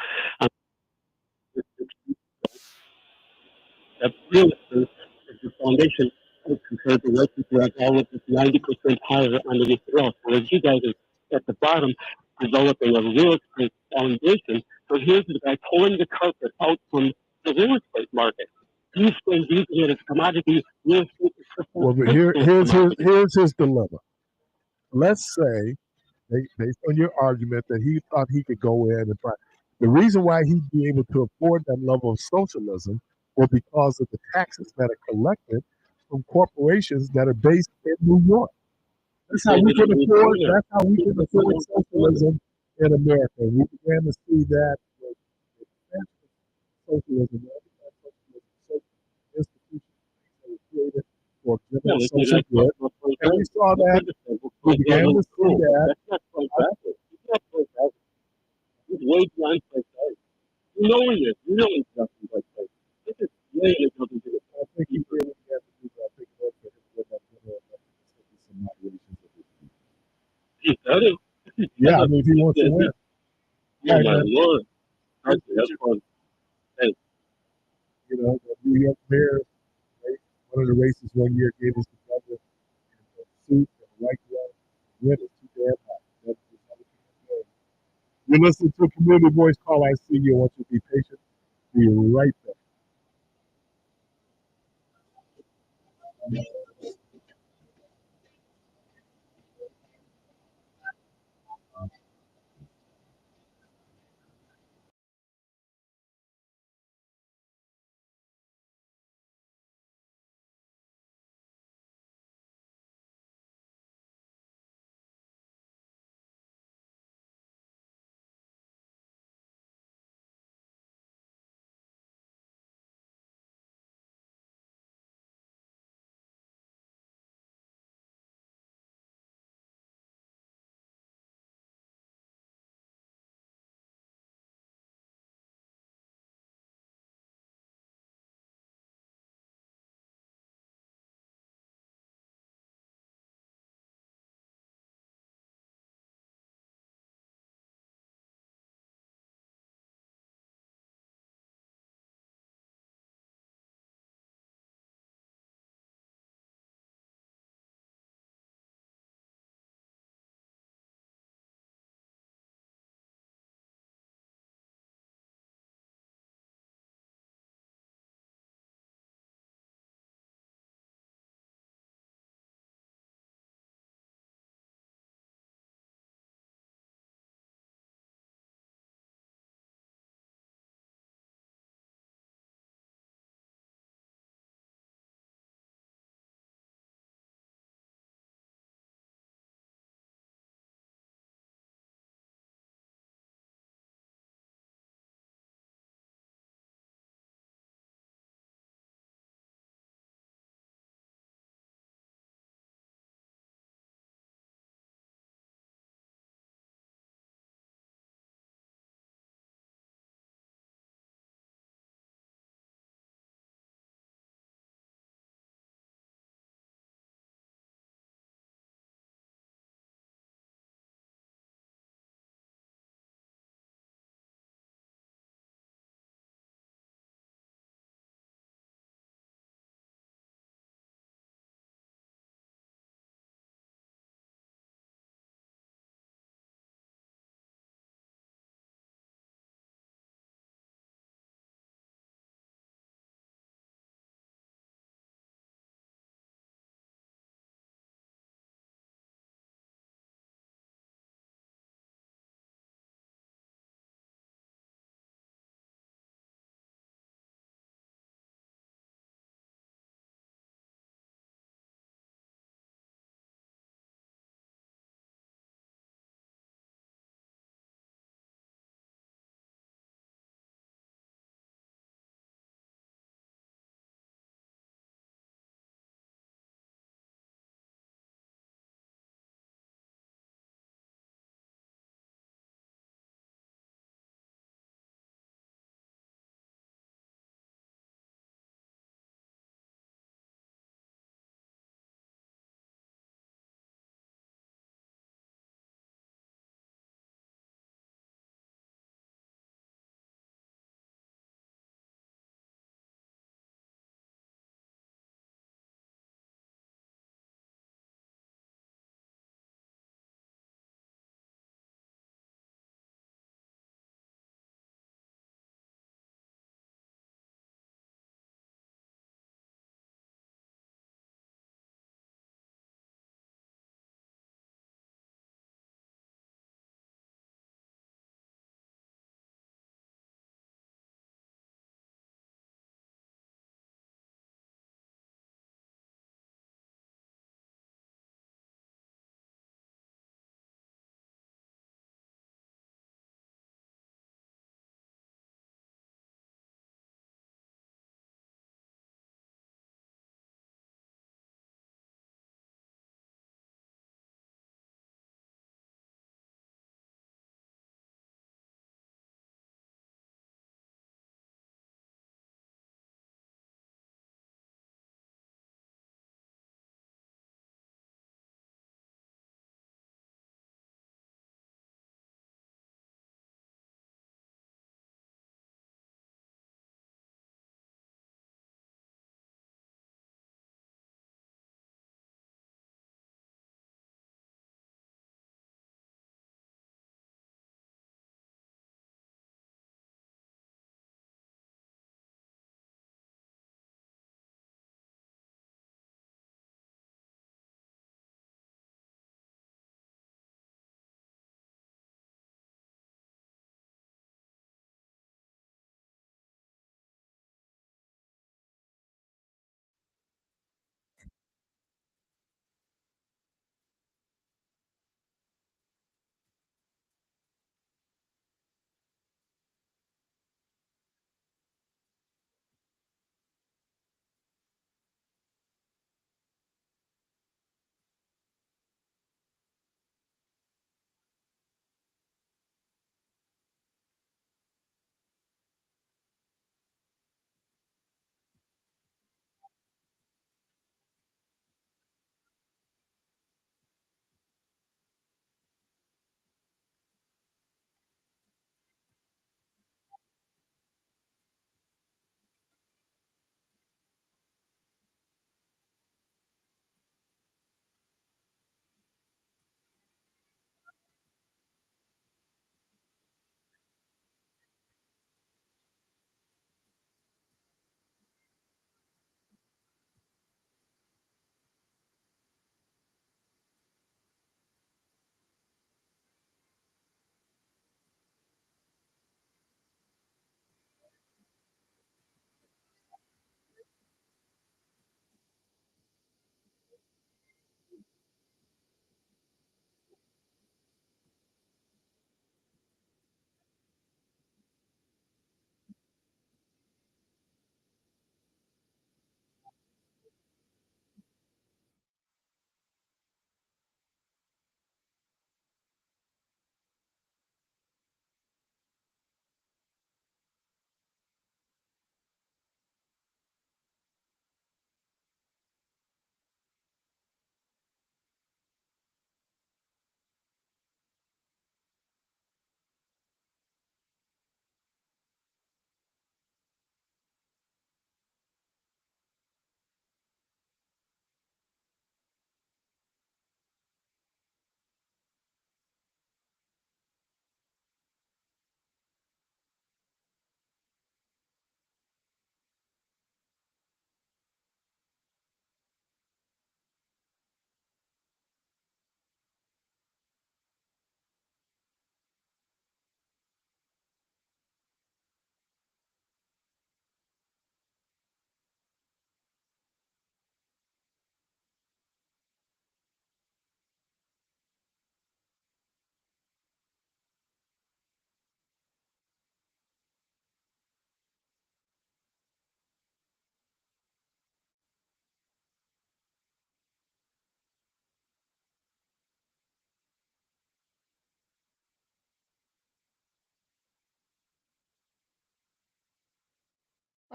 That real estate is the foundation compared to what people have all of this 90% higher underneath the wealth. Whereas you guys are at the bottom developing a real estate foundation. So here's the guy pulling the carpet out from the real estate market. He's using it as commodity real estate. Well, but here's his dilemma. Let's say, based on your argument, that he thought he could go in and buy. The reason why he'd be able to afford that level of socialism was because of the taxes that are collected from corporations that are based in New York. That's how we can afford socialism in America. We began to see that socialism, institutions that were created for general social good. And we saw that, we began to see that. It's way beyond like that. You know it is. You know it's nothing like that. This is way nothing to do. I think he really has to do that. I think also with that general some moderations of this. He's better. Yeah, I mean, if he wants to win. Oh my Lord. That's fun. Hey. The New York mayor, one of the races one year gave us the brother in a suit and a white glove. Win is too damn hot. That's just how it goes. You're listening to Community Voice Call. I see you. I want you to be patient. Be right back.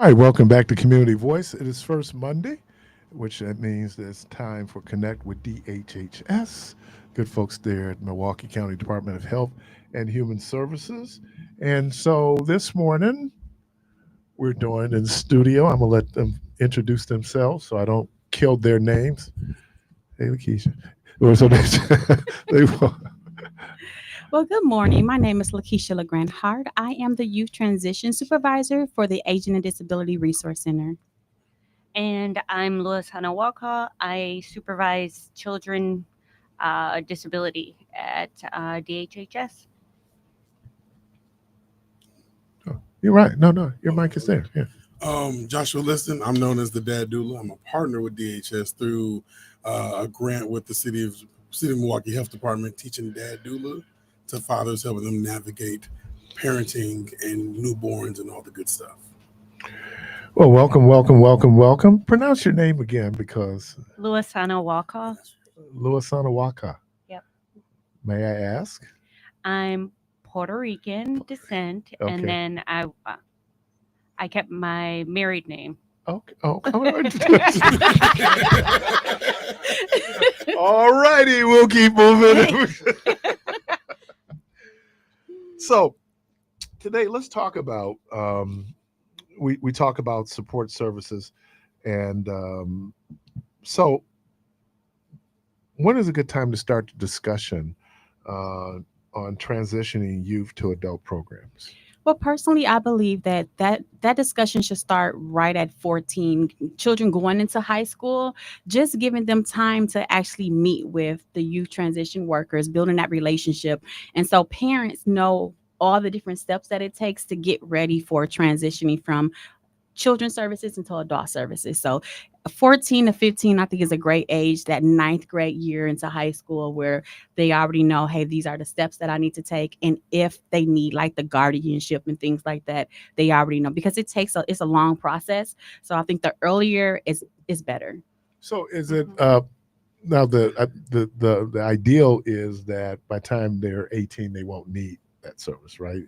All right, welcome back to Community Voice. It is First Monday, which that means it's time for Connect with DHHS. Good folks there at Milwaukee County Department of Health and Human Services. And so this morning, we're doing in the studio. I'm going to let them introduce themselves so I don't kill their names. Hey, Lakeisha. Well, so Well, good morning. My name is Lakeisha LeGrand Hart. I am the Youth Transition Supervisor for the Aging and Disability Resource Center. And I'm Louis Hanawaka. I supervise children disability at DHHS. You're right. No, your mic is there. Yeah. Joshua Liston. I'm known as the Dad Doula. I'm a partner with DHS through a grant with the City of Milwaukee Health Department, teaching Dad Doula to fathers, helping them navigate parenting and newborns and all the good stuff. Well, welcome. Pronounce your name again, because Louis Hanawaka. Louis Hanawaka. Yep. May I ask? I'm Puerto Rican descent, Okay. and then I kept my married name. Okay. Oh, all right. All righty, we'll keep moving. So today, let's talk about we talk about support services, and so when is a good time to start the discussion on transitioning youth to adult programs? Well, personally, I believe that discussion should start right at 14. Children going into high school, just giving them time to actually meet with the youth transition workers, building that relationship. And so parents know all the different steps that it takes to get ready for transitioning from children's services into adult services. So 14 to 15, I think, is a great age, that ninth grade year into high school, where they already know, hey, these are the steps that I need to take. And if they need like the guardianship and things like that, they already know, because it's a long process. So I think the earlier is better. So is it now the ideal is that by the time they're 18, they won't need that service, right?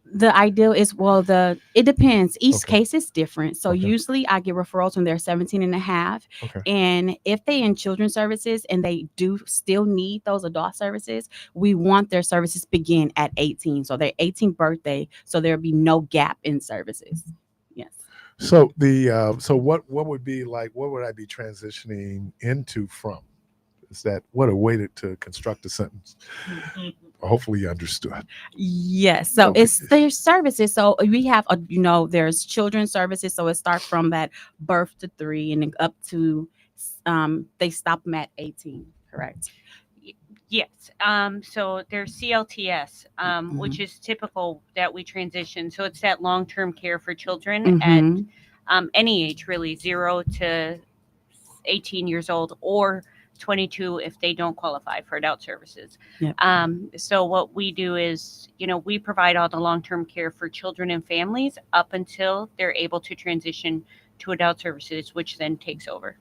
The ideal is, it depends. Each Okay. case is different. So usually I get referrals when they're 17 and a half. Okay. And if they in children's services and they do still need those adult services, we want their services begin at 18. So their 18th birthday, so there'll be no gap in services. Yes. So what would be like, what would I be transitioning into from? Is that what a way to construct a sentence? Hopefully you understood. Yes. So Okay. it's their services. So we have, there's children's services. So it starts from that birth to 3 and then up to, they stop them at 18. Correct. Yes. So there's CLTS, which is typical that we transition. So it's that long-term care for children at any age, really, 0 to 18 years old, or 22 if they don't qualify for adult services. Yep. So what we do is, we provide all the long-term care for children and families up until they're able to transition to adult services, which then takes over.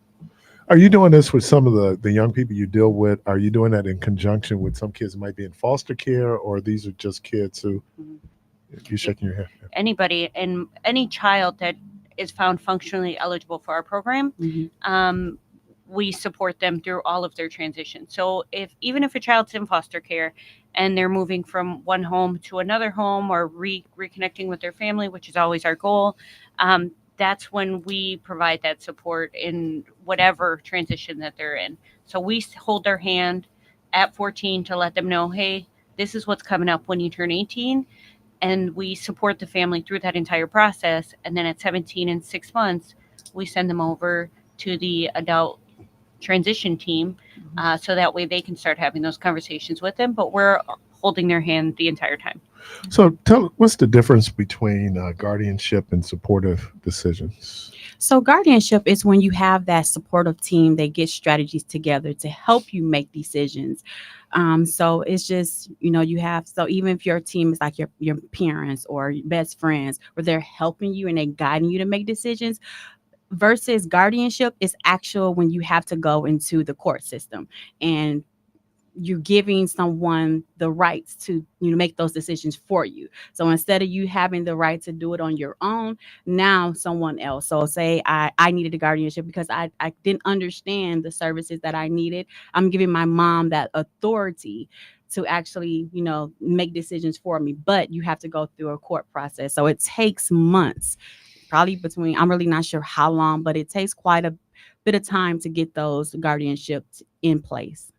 Are you doing this with some of the young people you deal with? Are you doing that in conjunction with some kids who might be in foster care, or these are just kids who, you're shaking your head? Anybody and any child that is found functionally eligible for our program, we support them through all of their transitions. So even if a child's in foster care and they're moving from one home to another home, or reconnecting with their family, which is always our goal, that's when we provide that support in whatever transition that they're in. So we hold their hand at 14 to let them know, hey, this is what's coming up when you turn 18. And we support the family through that entire process. And then at 17 and 6 months, we send them over to the adult transition team, so that way they can start having those conversations with them, but we're holding their hand the entire time. So what's the difference between guardianship and supportive decisions? So guardianship is when you have that supportive team, they get strategies together to help you make decisions. So it's just, you have, so even if your team is like your parents or your best friends, where they're helping you and they're guiding you to make decisions, versus guardianship is actual when you have to go into the court system and you're giving someone the rights to make those decisions for you. So instead of you having the right to do it on your own, now someone else. So say I needed a guardianship because I didn't understand the services that I needed. I'm giving my mom that authority to actually make decisions for me, but you have to go through a court process, so it takes months, probably between, I'm really not sure how long, but it takes quite a bit of time to get those guardianships in place.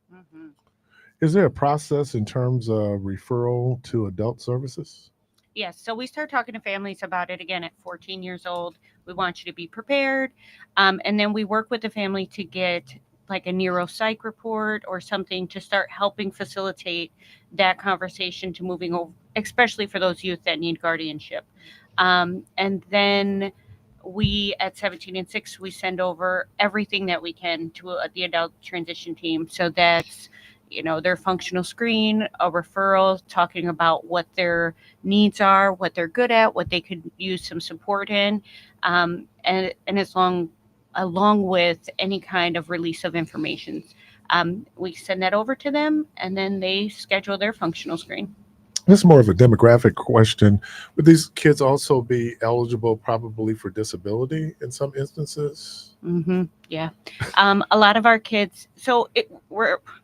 Is there a process in terms of referral to adult services? Yes. So we start talking to families about it again at 14 years old. We want you to be prepared. And then we work with the family to get like a neuropsych report or something to start helping facilitate that conversation to moving over, especially for those youth that need guardianship. And then we at 17 and 6, we send over everything that we can to the adult transition team. So that's their functional screen, a referral, talking about what their needs are, what they're good at, what they could use some support in, and along with any kind of release of information. We send that over to them, and then they schedule their functional screen. This is more of a demographic question. Would these kids also be eligible probably for disability in some instances? Yeah. A lot of our kids,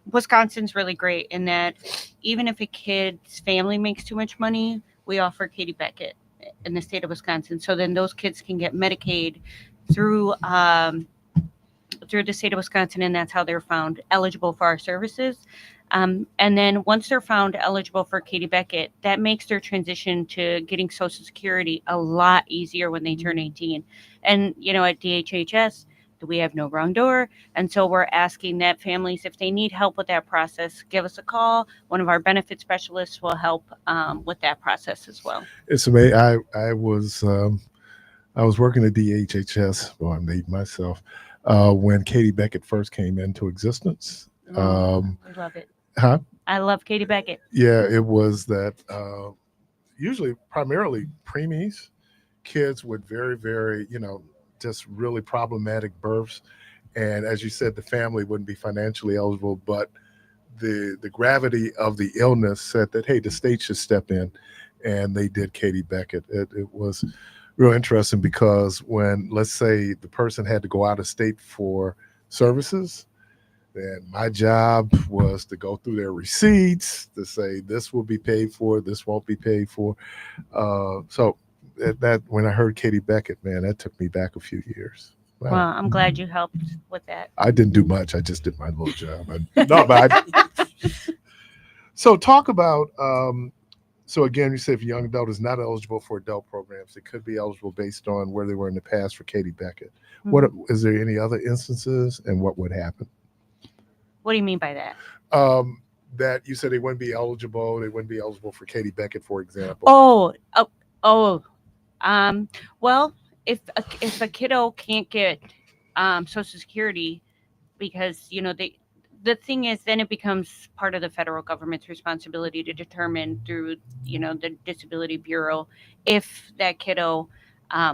Wisconsin's really great in that even if a kid's family makes too much money, we offer Katie Beckett in the state of Wisconsin. So then those kids can get Medicaid through the state of Wisconsin, and that's how they're found eligible for our services. And then once they're found eligible for Katie Beckett, that makes their transition to getting Social Security a lot easier when they turn 18. And, at DHHS, we have no wrong door. And so we're asking that families, if they need help with that process, give us a call. One of our benefit specialists will help with that process as well. It's amazing. I was working at DHHS. Well, I'm dating myself. When Katie Beckett first came into existence. I love it. Huh? I love Katie Beckett. Yeah, it was that usually primarily preemies, kids with very, very, just really problematic births. And as you said, the family wouldn't be financially eligible, but the gravity of the illness said that, hey, the state should step in. And they did Katie Beckett. It was real interesting because when, let's say, the person had to go out of state for services, then my job was to go through their receipts to say this will be paid for, this won't be paid for. So that when I heard Katie Beckett, man, that took me back a few years. Wow. Well, I'm glad you helped with that. I didn't do much. I just did my little job. So talk about. So again, you say if a young adult is not eligible for adult programs, it could be eligible based on where they were in the past for Katie Beckett. Mm-hmm. What is there any other instances, and what would happen? What do you mean by that? That you said they wouldn't be eligible. They wouldn't be eligible for Katie Beckett, for example. Well, if a kiddo can't get Social Security because the thing is, then it becomes part of the federal government's responsibility to determine through the Disability Bureau if that kiddo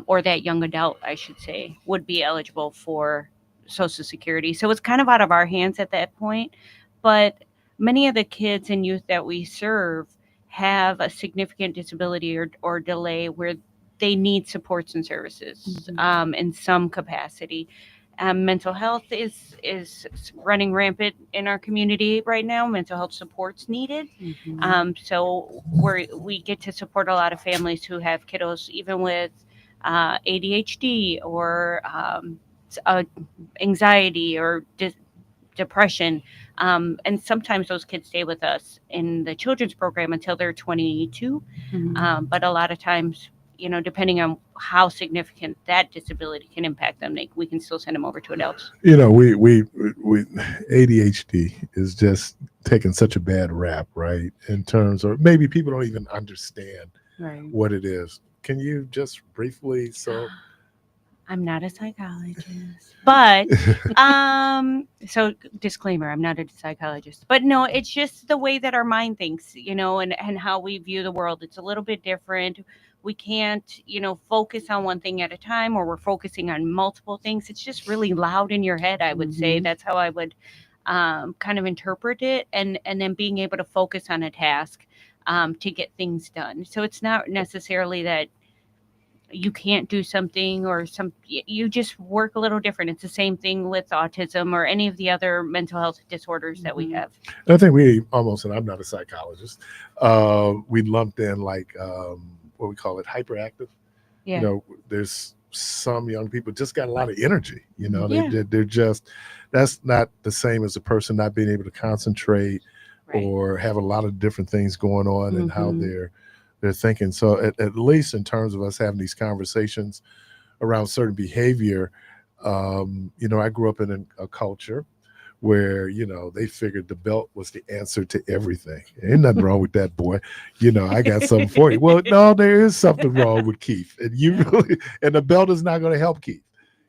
or that young adult, I should say, would be eligible for Social Security. So it's kind of out of our hands at that point. But many of the kids and youth that we serve have a significant disability or delay where they need supports and services in some capacity. Mental health is running rampant in our community right now. Mental health support's needed. So we get to support a lot of families who have kiddos even with ADHD or anxiety or depression. And sometimes those kids stay with us in the children's program until they're 22. But a lot of times, depending on how significant that disability can impact them, we can still send them over to adults. We ADHD is just taking such a bad rap, right? In terms of maybe people don't even understand what it is. Can you just briefly I'm not a psychologist, but so disclaimer, I'm not a psychologist, but no, it's just the way that our mind thinks, and how we view the world. It's a little bit different. We can't, focus on one thing at a time, or we're focusing on multiple things. It's just really loud in your head, I would say. That's how I would kind of interpret it, and then being able to focus on a task to get things done. So it's not necessarily that you can't do something or you just work a little different. It's the same thing with autism or any of the other mental health disorders that we have. I think we almost, and I'm not a psychologist, we lumped in like what we call it, hyperactive. Yeah. You know, there's some young people just got a lot of energy. You know, Yeah. they're just, that's not the same as a person not being able to concentrate or have a lot of different things going on and how they're thinking. So at least in terms of us having these conversations around certain behavior, you know, I grew up in a culture where, you know, they figured the belt was the answer to everything. Ain't nothing wrong with that, boy. You know, I got something for you. Well, no, there is something wrong with Keith. And you really, and the belt is not going to help Keith.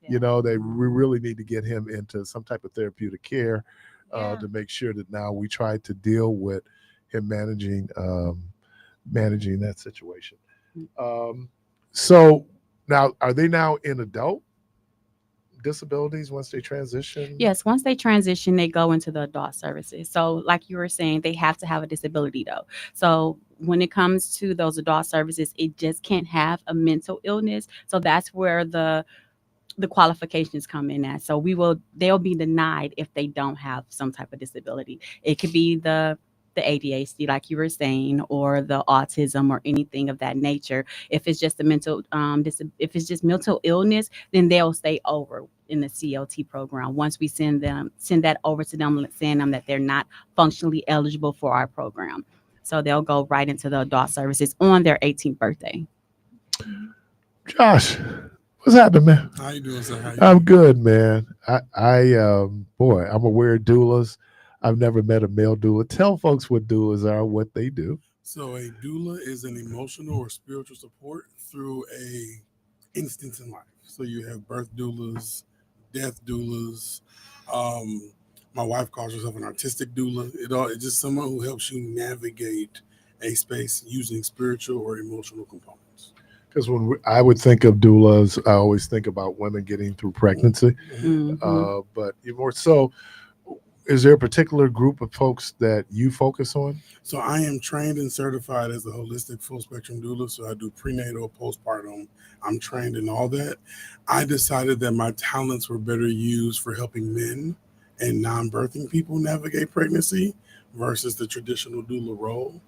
You know, we really need to get him into some type of therapeutic care to make sure that now we try to deal with him managing that situation. So now, are they now in adult disabilities once they transition? Yes, once they transition, they go into the adult services. So, like you were saying, they have to have a disability though. So, when it comes to those adult services, it just can't have a mental illness. So that's where the qualifications come in at. So they'll be denied if they don't have some type of disability. It could be the ADHD, like you were saying, or the autism, or anything of that nature. If it's just a mental, if it's just mental illness, then they'll stay over in the CLT program. Once we send that over to them, saying them that they're not functionally eligible for our program, so they'll go right into the adult services on their 18th birthday. Josh, what's happening, man? How you doing, sir? How you I'm doing? good, man. Boy, I'm aware of doulas. I've never met a male doula. Tell folks what doulas are, what they do. So a doula is an emotional or spiritual support through a instance in life. So you have birth doulas, death doulas. My wife calls herself an artistic doula. It's just someone who helps you navigate a space using spiritual or emotional components. Because when I would think of doulas, I always think about women getting through pregnancy. But more so, is there a particular group of folks that you focus on? So I am trained and certified as a holistic full spectrum doula. So I do prenatal, postpartum. I'm trained in all that. I decided that my talents were better used for helping men and non-birthing people navigate pregnancy versus the traditional doula role.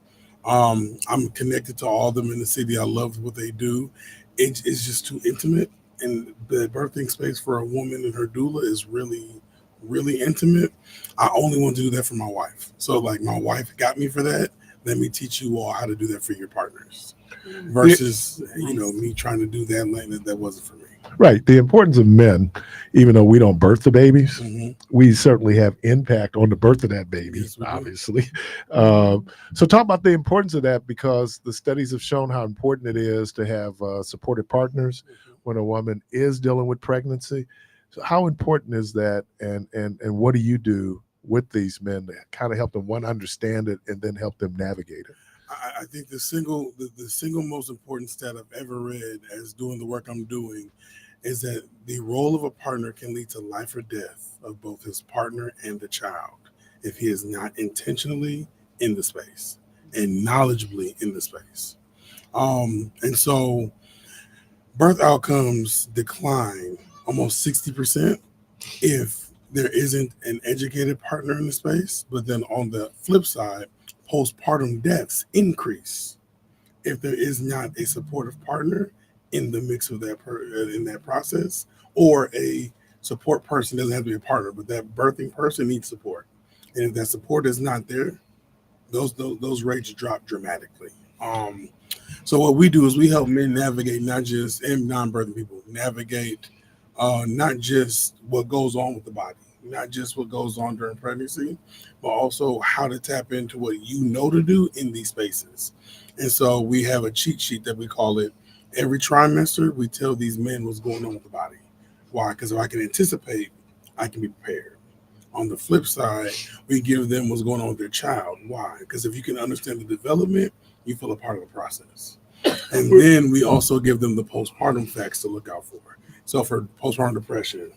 I'm connected to all of them in the city. I love what they do. It's just too intimate. And the birthing space for a woman and her doula is really, really intimate. I only want to do that for my wife. So like my wife got me for that. Let me teach you all how to do that for your partners versus, me trying to do that. That wasn't for me. Right. The importance of men, even though we don't birth the babies, we certainly have impact on the birth of that baby, obviously. So talk about the importance of that, because the studies have shown how important it is to have supportive partners when a woman is dealing with pregnancy. So how important is that, and what do you do with these men to kind of help them, one, understand it, and then help them navigate it? I think the single most important stat I've ever read as doing the work I'm doing is that the role of a partner can lead to life or death of both his partner and the child if he is not intentionally in the space and knowledgeably in the space. And so birth outcomes decline almost 60% if there isn't an educated partner in the space. But then on the flip side, postpartum deaths increase if there is not a supportive partner in the mix of that in that process, or a support person. Doesn't have to be a partner, but that birthing person needs support. And if that support is not there, those rates drop dramatically. So what we do is we help men navigate, not just, and non-birthing people navigate, not just what goes on with the body, not just what goes on during pregnancy, but also how to tap into what you know to do in these spaces. And so we have a cheat sheet that we call it. Every trimester, we tell these men what's going on with the body. Why? Because if I can anticipate, I can be prepared. On the flip side, we give them what's going on with their child. Why? Because if you can understand the development, you feel a part of the process. And then we also give them the postpartum facts to look out for. So for postpartum depression,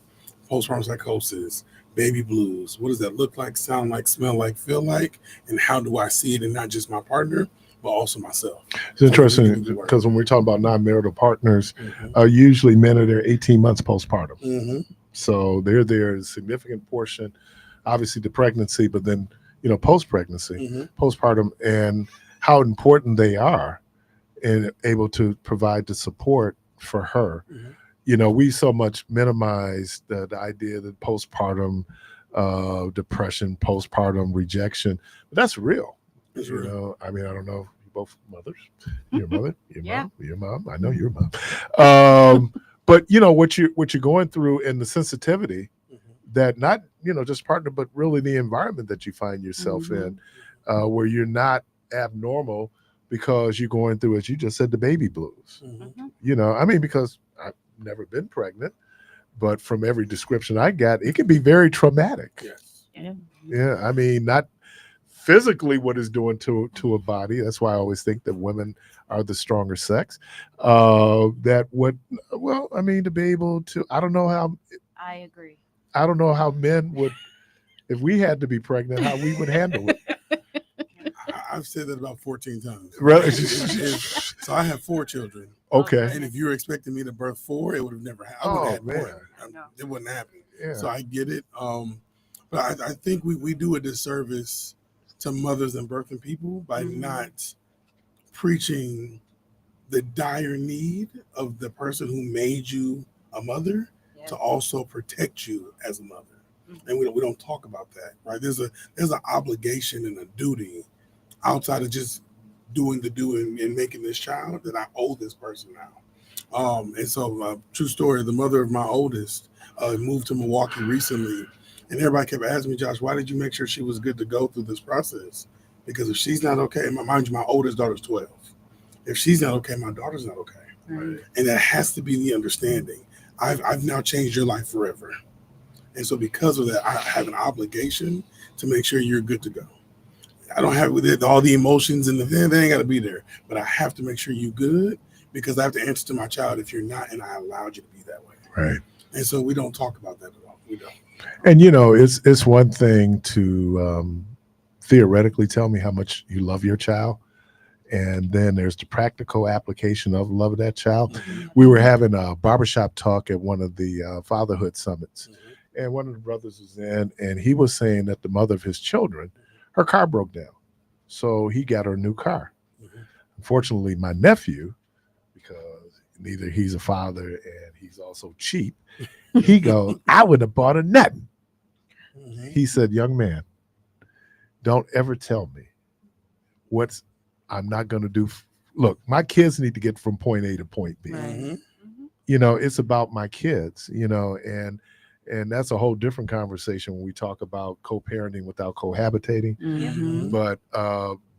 postpartum psychosis, baby blues. What does that look like, sound like, smell like, feel like? And how do I see it in not just my partner, but also myself? It's interesting because when we're talking about non-marital partners, Mm-hmm. Usually men are there 18 months postpartum. Mm-hmm. So they're there a significant portion, obviously the pregnancy, but then, post-pregnancy, Mm-hmm. postpartum, and how important they are and able to provide the support for her. Mm-hmm. We so much minimize the idea that postpartum depression, postpartum rejection, but that's real. It's real. I mean, I don't know, you both mothers, your mother, your Yeah. mom, your mom. I know your mom. But what you're going through and the sensitivity that not just partner, but really the environment that you find yourself in, where you're not abnormal because you're going through, as you just said, the baby blues. I mean, because I've never been pregnant, but from every description I got, it can be very traumatic. Yes. Yeah, I mean, not physically what it's doing to a body. That's why I always think that women are the stronger sex. To be able to, I don't know how. I agree. I don't know how men would, if we had to be pregnant, how we would handle it. I've said that about 14 times. Really? So I have 4 children. Okay. And if you were expecting me to birth 4, it would have never happened. Oh, man. It wouldn't happen. Yeah. So I get it. But I think we do a disservice to mothers and birthing people by not preaching the dire need of the person who made you a mother to also protect you as a mother. And we don't talk about that, right? There's an obligation and a duty outside of just doing and making this child that I owe this person now. And so, true story, the mother of my oldest moved to Milwaukee recently, and everybody kept asking me, Josh, why did you make sure she was good to go through this process? Because if she's not okay, mind you, my oldest daughter's 12. If she's not okay, my daughter's not okay. Right. And that has to be the understanding. I've now changed your life forever. And so because of that, I have an obligation to make sure you're good to go. I don't have all the emotions and they ain't got to be there, but I have to make sure you're good because I have to answer to my child if you're not, and I allowed you to be that way. Right. And so we don't talk about that at all. We don't. And it's one thing to theoretically tell me how much you love your child, and then there's the practical application of love of that child. We were having a barbershop talk at one of the fatherhood summits, and one of the brothers was in, and he was saying that the mother of his children, her car broke down, so he got her a new car. Unfortunately, my nephew, because neither he's a father and he's also cheap, he goes, I would have bought her nothing. He said, young man, don't ever tell me I'm not going to do. Look, my kids need to get from point A to point B. Mm-hmm. It's about my kids, and that's a whole different conversation when we talk about co-parenting without cohabitating. But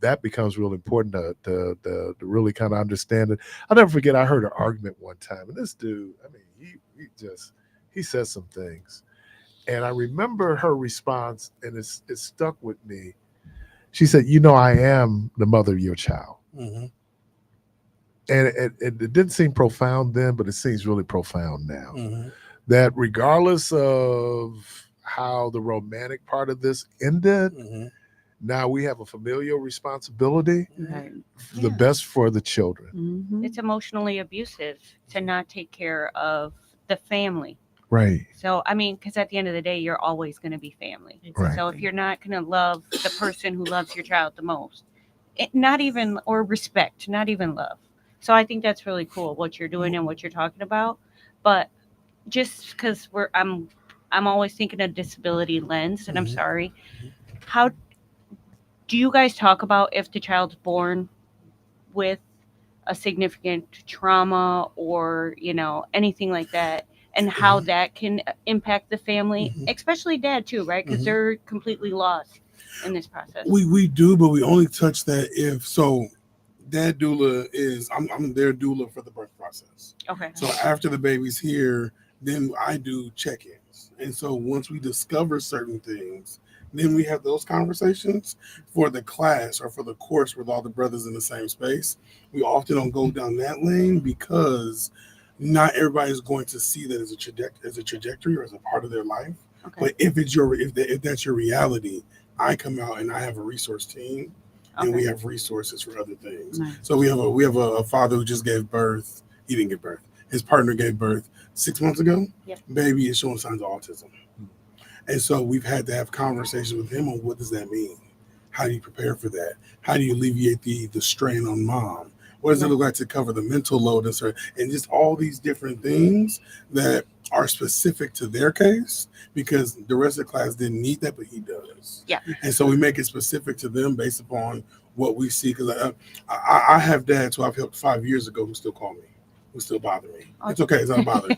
that becomes real important to really kind of understand it. I'll never forget, I heard an argument one time, and this dude, I mean, he says some things. And I remember her response, and it stuck with me. She said, I am the mother of your child. Mm-hmm. And it didn't seem profound then, but it seems really profound now. Mm-hmm. That regardless of how the romantic part of this ended, now we have a familial responsibility, the best for the children. It's emotionally abusive to not take care of the family. Right. So, I mean, because at the end of the day, you're always going to be family. Right. So if you're not going to love the person who loves your child the most, or respect, not even love. So I think that's really cool what you're doing and what you're talking about. But just because I'm always thinking a disability lens, and I'm sorry. How do you guys talk about if the child's born with a significant trauma or, anything like that? And how that can impact the family, especially dad too, right? Because they're completely lost in this process. We do, but we only touch that if so. Dad doula is I'm their doula for the birth process. Okay. So after the baby's here, then I do check-ins, and so once we discover certain things, then we have those conversations for the class or for the course with all the brothers in the same space. We often don't go down that lane because not everybody is going to see that as a trajectory or as a part of their life. Okay. But if that's your reality, I come out and I have a resource team, and we have resources for other things. Nice. So we have a father who just gave birth. He didn't give birth. His partner gave birth 6 months ago. Yep. Baby is showing signs of autism. And so we've had to have conversations with him on what does that mean? How do you prepare for that? How do you alleviate the strain on mom? What does it look like to cover the mental load and just all these different things that are specific to their case, because the rest of the class didn't need that, but he does. Yeah. And so we make it specific to them based upon what we see. Because I have dads who I've helped 5 years ago who still call me, who still bother me. It's okay. It's not a bother.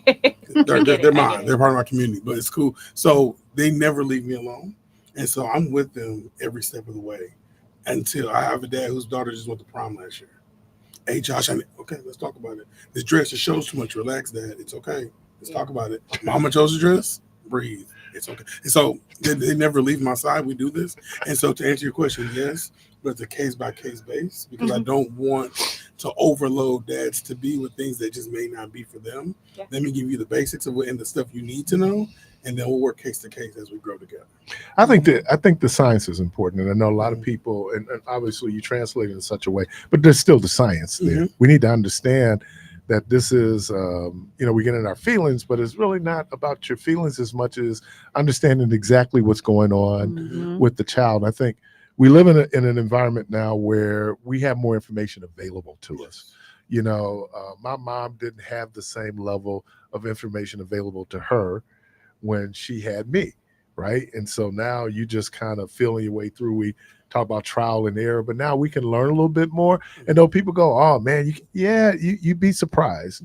They're mine. They're part of my community, but it's cool. So they never leave me alone. And so I'm with them every step of the way until I have a dad whose daughter just went to prom last year. Hey, Josh, okay, let's talk about it. This dress, it shows too much. Relax, Dad. It's okay. Let's talk about it. Mama chose the dress. Breathe. It's okay. And so they never leave my side. We do this. And so to answer your question, yes, but it's a case-by-case base because I don't want to overload dads to be with things that just may not be for them. Yeah. Let me give you the basics of it and the stuff you need to know, and then we'll work case to case as we grow together. I think the science is important, and I know a lot of people, and obviously you translate it in such a way, but there's still the science there. We need to understand that this is, we get in our feelings, but it's really not about your feelings as much as understanding exactly what's going on with the child. I think we live in an environment now where we have more information available to us. My mom didn't have the same level of information available to her when she had me, right? And so now you just kind of feeling your way through. We talk about trial and error, but now we can learn a little bit more. And though people go, oh man, you'd be surprised.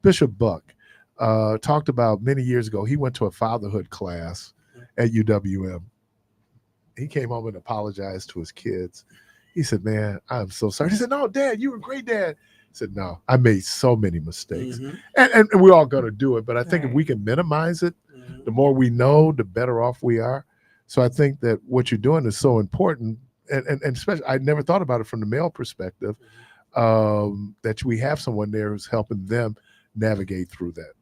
Bishop Buck talked about many years ago, he went to a fatherhood class at UWM. He came home and apologized to his kids. He said, man, I'm so sorry. He said, no, Dad, you were a great dad. He said, no, I made so many mistakes. And we're all going to do it. But I think if we can minimize it, the more we know, the better off we are. So I think that what you're doing is so important. And especially, I never thought about it from the male perspective, that we have someone there who's helping them navigate through that.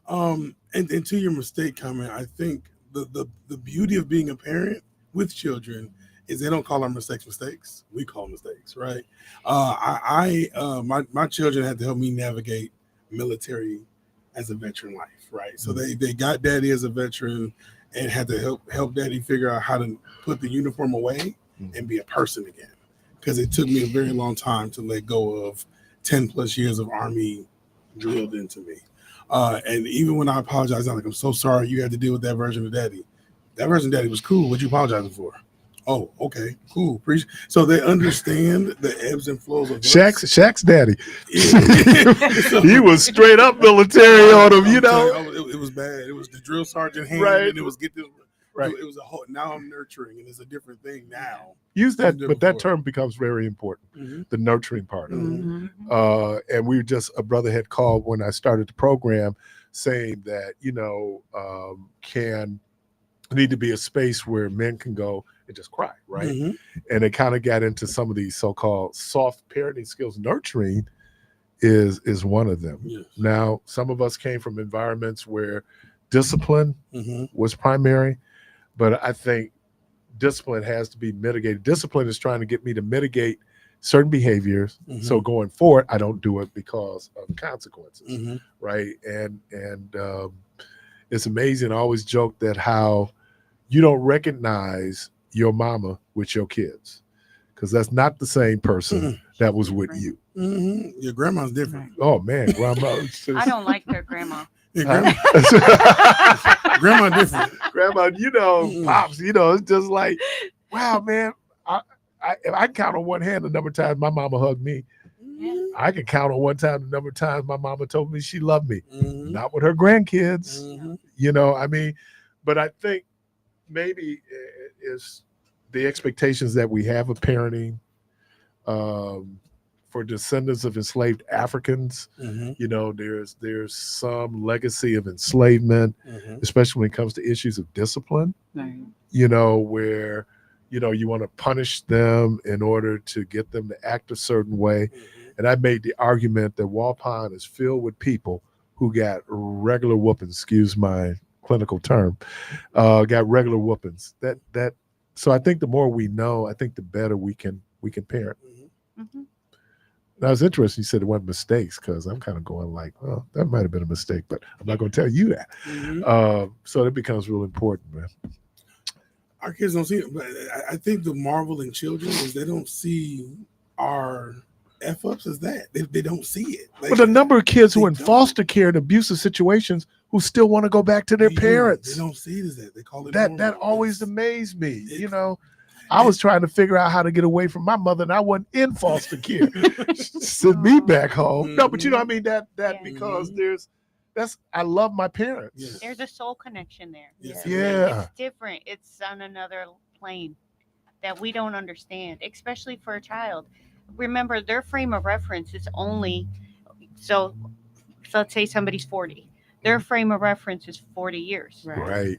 And to your mistake comment, I think the beauty of being a parent with children is they don't call our mistakes. We call mistakes, right? My children had to help me navigate military as a veteran life, right? So they got daddy as a veteran and had to help daddy figure out how to put the uniform away and be a person again. Because it took me a very long time to let go of 10 plus years of Army drilled into me. And even when I apologize, I'm like, I'm so sorry you had to deal with that version of daddy. That version of daddy was cool. What you apologizing for? Oh, okay, cool. So they understand the ebbs and flows of Shaq's daddy. He was straight up military on him, It was bad. It was the drill sergeant hand, and it was get this. Right. It was a whole. Now I'm nurturing, and it's a different thing now. Use that, but that term becomes very important. The nurturing part of it. And a brother had called when I started the program, saying that can need to be a space where men can go and just cry, right? And it kind of got into some of these so-called soft parenting skills. Nurturing is one of them. Yes. Now, some of us came from environments where discipline was primary, but I think discipline has to be mitigated. Discipline is trying to get me to mitigate certain behaviors, so going forward, I don't do it because of consequences, right? And it's amazing. I always joke that how you don't recognize your mama with your kids, because that's not the same person that was with you. Your grandma's different. Oh man, grandma. I don't like their grandma. Yeah, grandma different. Grandma, pops, it's just like, wow, man. I can count on one hand the number of times my mama hugged me. I can count on one time the number of times my mama told me she loved me. Not with her grandkids, but I think maybe is the expectations that we have of parenting for descendants of enslaved Africans. There's some legacy of enslavement, especially when it comes to issues of discipline, where you want to punish them in order to get them to act a certain way. And I made the argument that Walpond is filled with people who got regular whoopings, excuse my clinical term, got regular whoopings. So I think the more we know, I think the better we can parent. Mhm. Now it's interesting you said it wasn't mistakes, because I'm kind of going like, oh, that might have been a mistake, but I'm not going to tell you that. So it becomes real important, man. Our kids don't see it, but I think the marvel in children is they don't see our F ups as that. They don't see it. But the number of kids who are in foster care and abusive situations who still want to go back to their parents. They don't see it as that. They call it that always amazed me. I was trying to figure out how to get away from my mother, and I wasn't in foster care. Send me back home. No, but I mean that because I love my parents. There's a soul connection there. Yeah. It's different. It's on another plane that we don't understand, especially for a child. Remember, their frame of reference is only so let's say somebody's 40. Their frame of reference is 40 years. Right.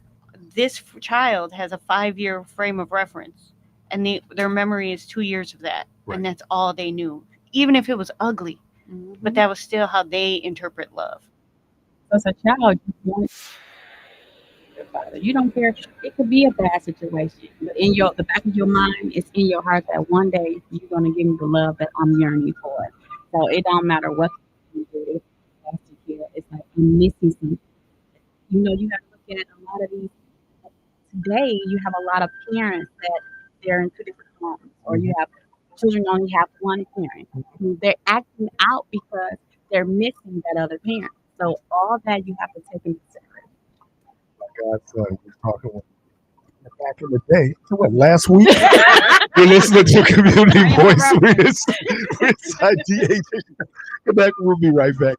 This child has a 5-year frame of reference, and their memory is 2 years of that, and that's all they knew, even if it was ugly. But that was still how they interpret love. So as a child, you want your father. You don't care. It could be a bad situation, but in the back of your mind, it's in your heart that one day you're gonna give me the love that I'm yearning for. So it don't matter what you do. It's foster care. It's like I'm missing something. You have to look at a lot of these. Today, you have a lot of parents that they're in 2 different homes, or you have children only have one parent. They're acting out because they're missing that other parent. So all that you have to take into consideration. My godson was talking back in the day. So what? Last week, you're listening to Community Voice with DH. Come back. We'll be right back.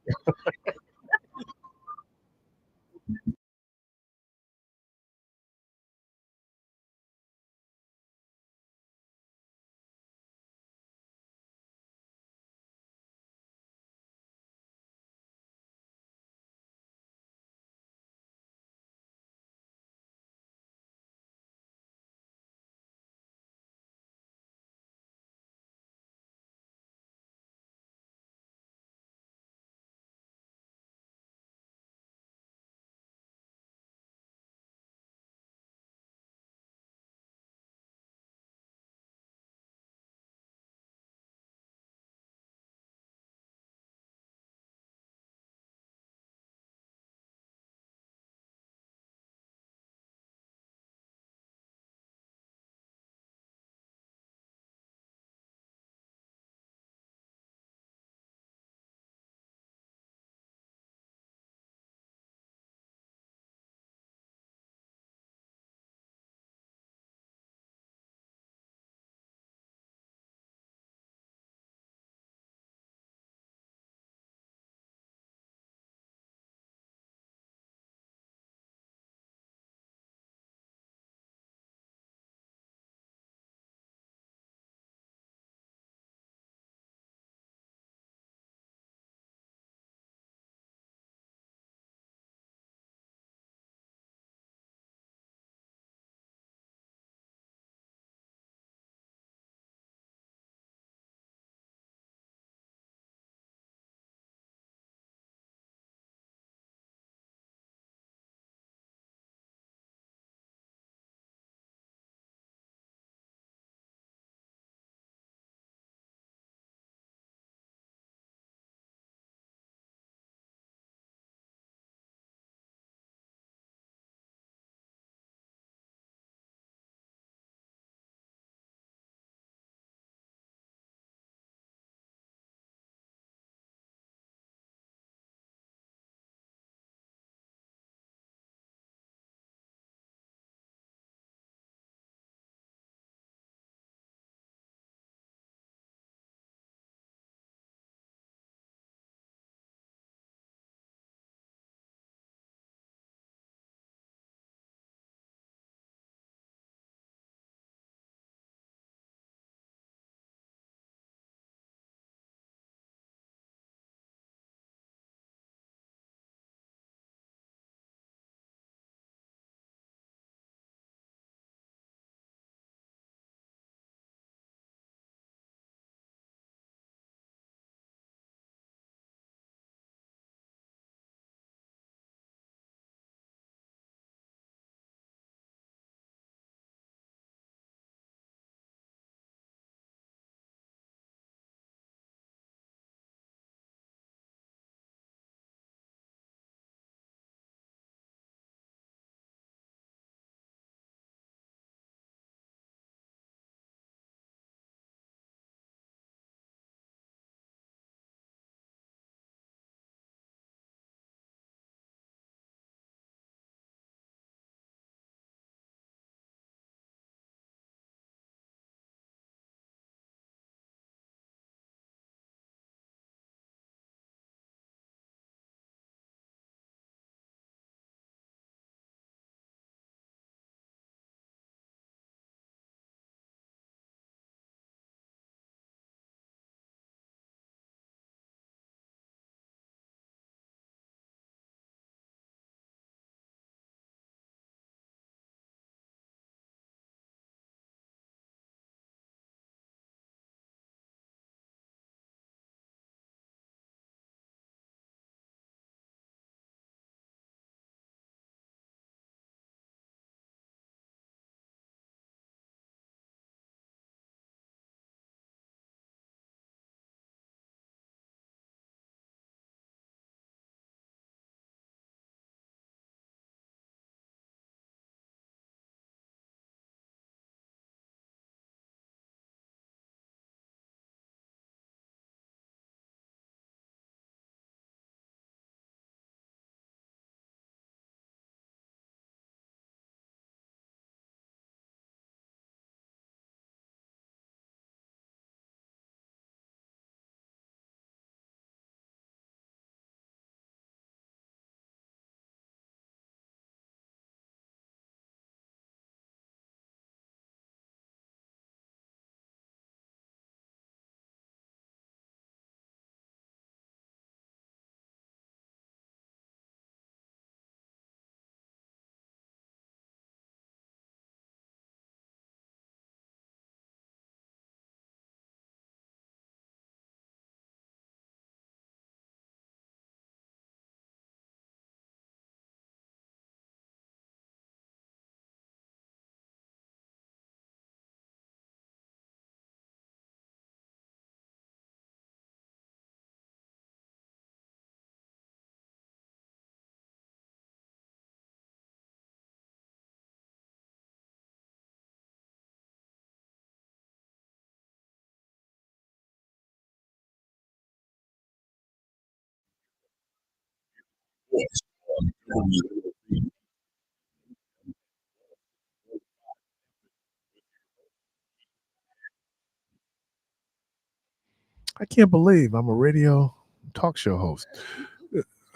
I can't believe I'm a radio talk show host.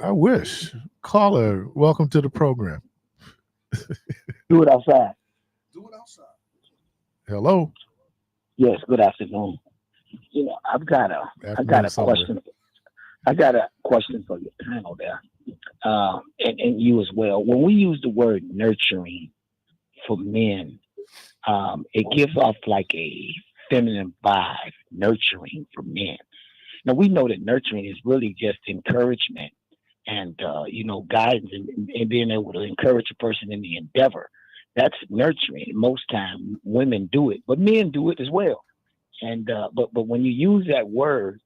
I wish. Caller, welcome to the program. Do it outside. Hello. Yes, good afternoon. You know, I've got a question. I got a question for your panel there, and you as well. When we use the word nurturing for men, it gives off like a feminine vibe. Nurturing for men. Now we know that nurturing is really just encouragement and guidance and being able to encourage a person in the endeavor. That's nurturing. Most time women do it, but men do it as well. And but when you use that word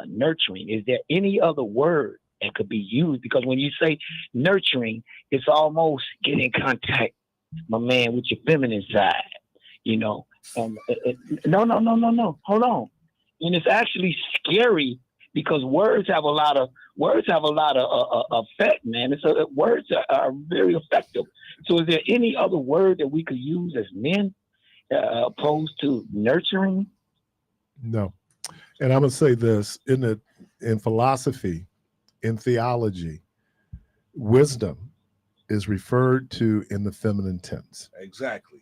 nurturing, is there any other word that could be used? Because when you say nurturing, it's almost getting in contact, my man, with your feminine side, you know. And no. Hold on. And it's actually scary because words have a lot of effect, man. Words are very effective. So, is there any other word that we could use as men opposed to nurturing? No. And I'm gonna say this in philosophy, in theology, wisdom is referred to in the feminine tense. Exactly.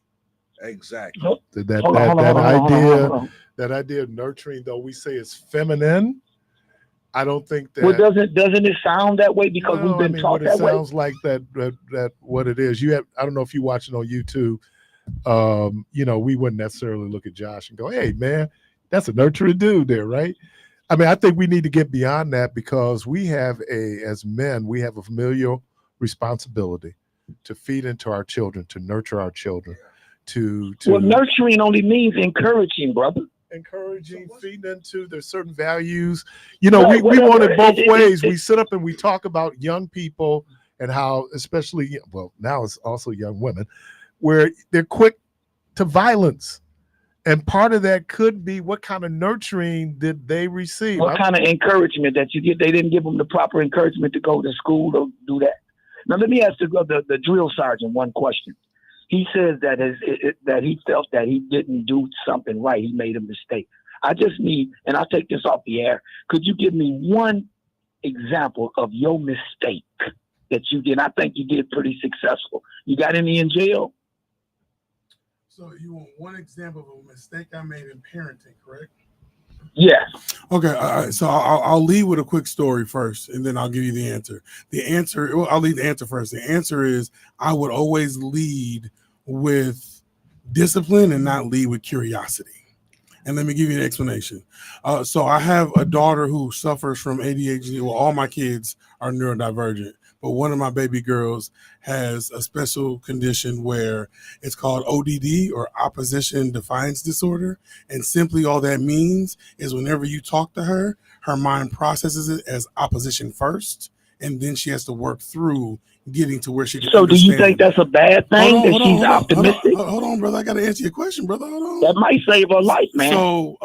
That idea of nurturing, though we say it's feminine, I don't think that. Well, doesn't it sound that way because we've been taught that way? It sounds like that what it is. I don't know if you're watching on YouTube. We wouldn't necessarily look at Josh and go, "Hey, man, that's a nurturing dude there," right? I mean, I think we need to get beyond that because as men, we have a familial responsibility to feed into our children, to nurture our children. Well, nurturing only means encouraging, brother. Encouraging, feeding into there's certain values. We want it both ways. We sit up and we talk about young people and how, especially, now it's also young women, where they're quick to violence. And part of that could be what kind of nurturing did they receive? What kind of encouragement that you get? They didn't give them the proper encouragement to go to school or do that. Now, let me ask the drill sergeant one question. He says that that he felt that he didn't do something right. He made a mistake. I just need, and I'll take this off the air. Could you give me one example of your mistake that you did? I think you did pretty successful. You got any in jail? So you want one example of a mistake I made in parenting, correct? Yeah. Okay. So I'll lead with a quick story first, and then I'll give you the answer. I'll lead the answer first. The answer is I would always lead with discipline and not lead with curiosity. And let me give you an explanation. So I have a daughter who suffers from ADHD. Well, all my kids are neurodivergent, but one of my baby girls has a special condition where it's called ODD, or opposition defiance disorder. And simply all that means is whenever you talk to her, her mind processes it as opposition first, and then she has to work through getting to where she can understand. Do you think that's a bad thing that she's optimistic? Hold on, brother. I got to answer your question, brother. Hold on. That might save her life, man. So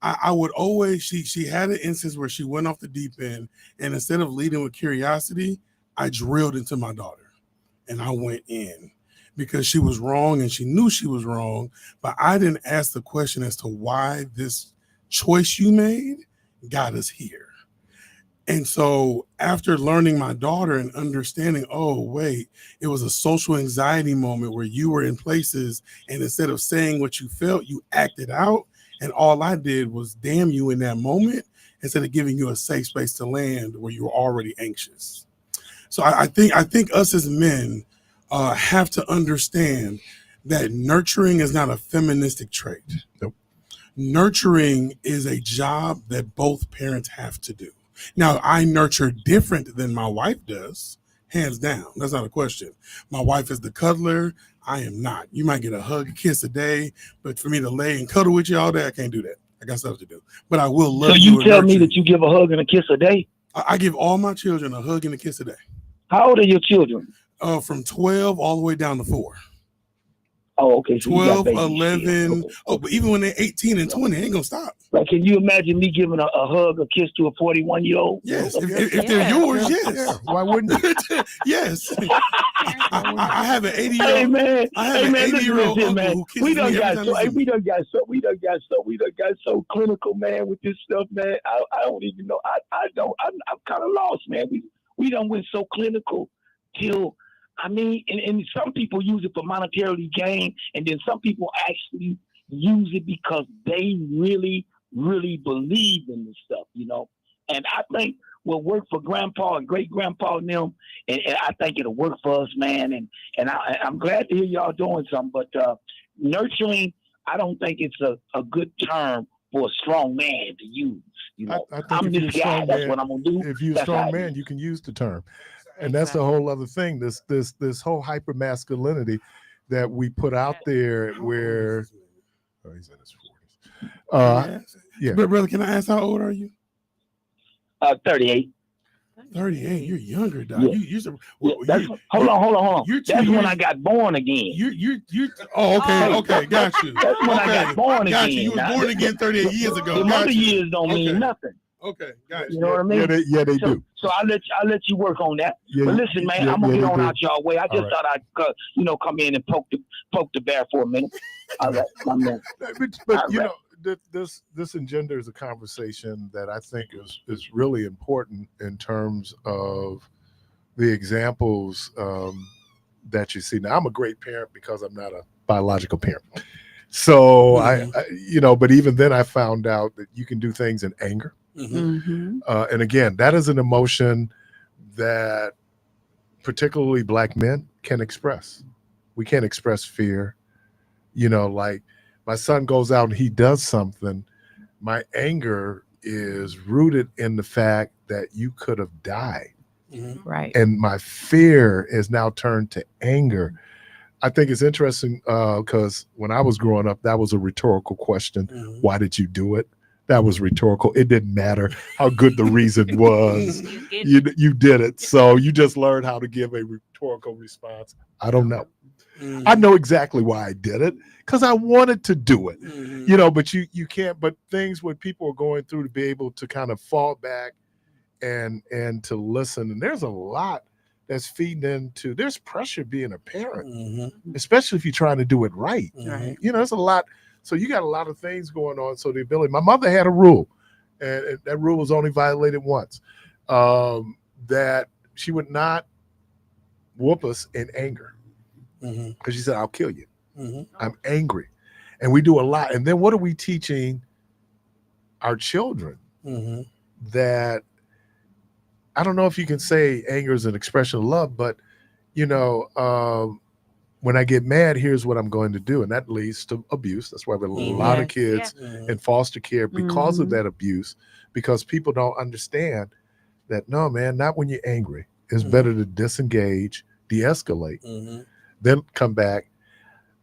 I would always, she had an instance where she went off the deep end, and instead of leading with curiosity, I drilled into my daughter and I went in because she was wrong and she knew she was wrong, but I didn't ask the question as to why this choice you made got us here. And so after learning my daughter and understanding, oh, wait, it was a social anxiety moment where you were in places and instead of saying what you felt, you acted out. And all I did was damn you in that moment instead of giving you a safe space to land where you were already anxious. So I think us as men have to understand that nurturing is not a feministic trait. Nope. Nurturing is a job that both parents have to do. Now, I nurture different than my wife does, hands down. That's not a question. My wife is the cuddler. I am not. You might get a hug, a kiss a day, but for me to lay and cuddle with you all day, I can't do that. I got stuff to do. But I will love you. So you tell me that you give a hug and a kiss a day? I give all my children a hug and a kiss a day. How old are your children? From 12 all the way down to 4. Oh, okay. So 12, 11. Okay. Oh, but even when they're 18 and 20, they ain't gonna stop. Like, can you imagine me giving a hug, a kiss to a 41-year-old? Yes, if they're yours, yes. Yeah. Why wouldn't you? Yes. I have an 80-year-old. Hey man, I have an 80-year-old uncle man. who kisses me every time he sees me. We done got so clinical, man, with this stuff, man. I don't even know. I'm kind of lost, man. We done went so clinical till, I mean, and some people use it for monetarily gain, and then some people actually use it because they really, really believe in this stuff, you know. And I think will work for grandpa and great grandpa and them, and I think it'll work for us, man. And I'm glad to hear y'all doing something, but nurturing, I don't think it's a good term for a strong man to use. You know, I think I'm if this you're a guy. strong That's man, what I'm gonna do. If you're a That's how strong I man, do. you can use the term, and that's the whole other thing. This whole hyper masculinity that we put out there, where he's in his 40s. Yeah, But brother, can I ask how old are you? 38. 38. You're younger, dog. Yeah. Hold on. That's when I got born again. You're. Oh, okay, got you. That's when I got born got again. You was born again 38 years ago. The other years don't mean nothing. Okay, got you. You know what I mean? Yeah, they do. So I'll let you work on that. Yeah, but listen, man, I'm gonna get on out y'all way. I just right. thought I'd come in and poke the bear for a minute. All right, my man. But you know, this engenders a conversation that I think is really important in terms of the examples that you see. Now, I'm a great parent because I'm not a biological parent. So I but even then I found out that you can do things in anger. Mm-hmm. And again, that is an emotion that particularly Black men can express. We can't express fear. You know, like my son goes out and he does something. My anger is rooted in the fact that you could have died. Mm-hmm. Right. And my fear is now turned to anger. I think it's interesting because when I was growing up, that was a rhetorical question. Mm-hmm. Why did you do it? That was rhetorical. It didn't matter how good the reason was. You did it. So you just learned how to give a rhetorical response. I don't know. Mm-hmm. I know exactly why I did it because I wanted to do it. Mm-hmm. You know, but you can't. But things what people are going through to be able to kind of fall back and to listen. And there's a lot that's feeding into. There's pressure being a parent, mm-hmm. especially if you're trying to do it right. Mm-hmm. You know, there's a lot. So you got a lot of things going on. So the ability, my mother had a rule, and that rule was only violated once, that she would not whoop us in anger. Because she said, I'll kill you. Mm-hmm. I'm angry. And we do a lot. And then what are we teaching our children? Mm-hmm. That, I don't know if you can say anger is an expression of love, but, you know, when I get mad, here's what I'm going to do. And that leads to abuse. That's why we have a lot of kids in foster care because of that abuse, because people don't understand that, no, man, not when you're angry. It's better to disengage, de-escalate, then come back.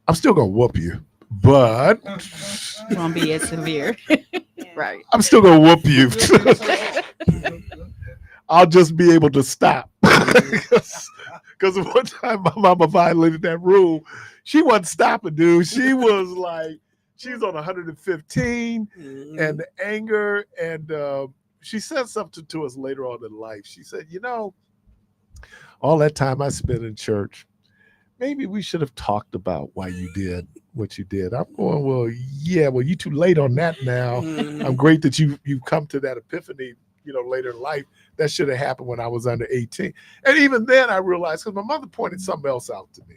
I'm still going to whoop you, but it won't be as severe. Right. I'm still going to whoop you. I'll just be able to stop. Because one time my mama violated that rule. She wasn't stopping, dude. She was like, she was on 115 and the anger. And she said something to us later on in life. She said, you know, all that time I spent in church, maybe we should have talked about why you did what you did. I'm going, well, yeah, well, you too late on that now. I'm great that you've come to that epiphany, you know, later in life. That should have happened when I was under 18. And even then I realized, because my mother pointed something else out to me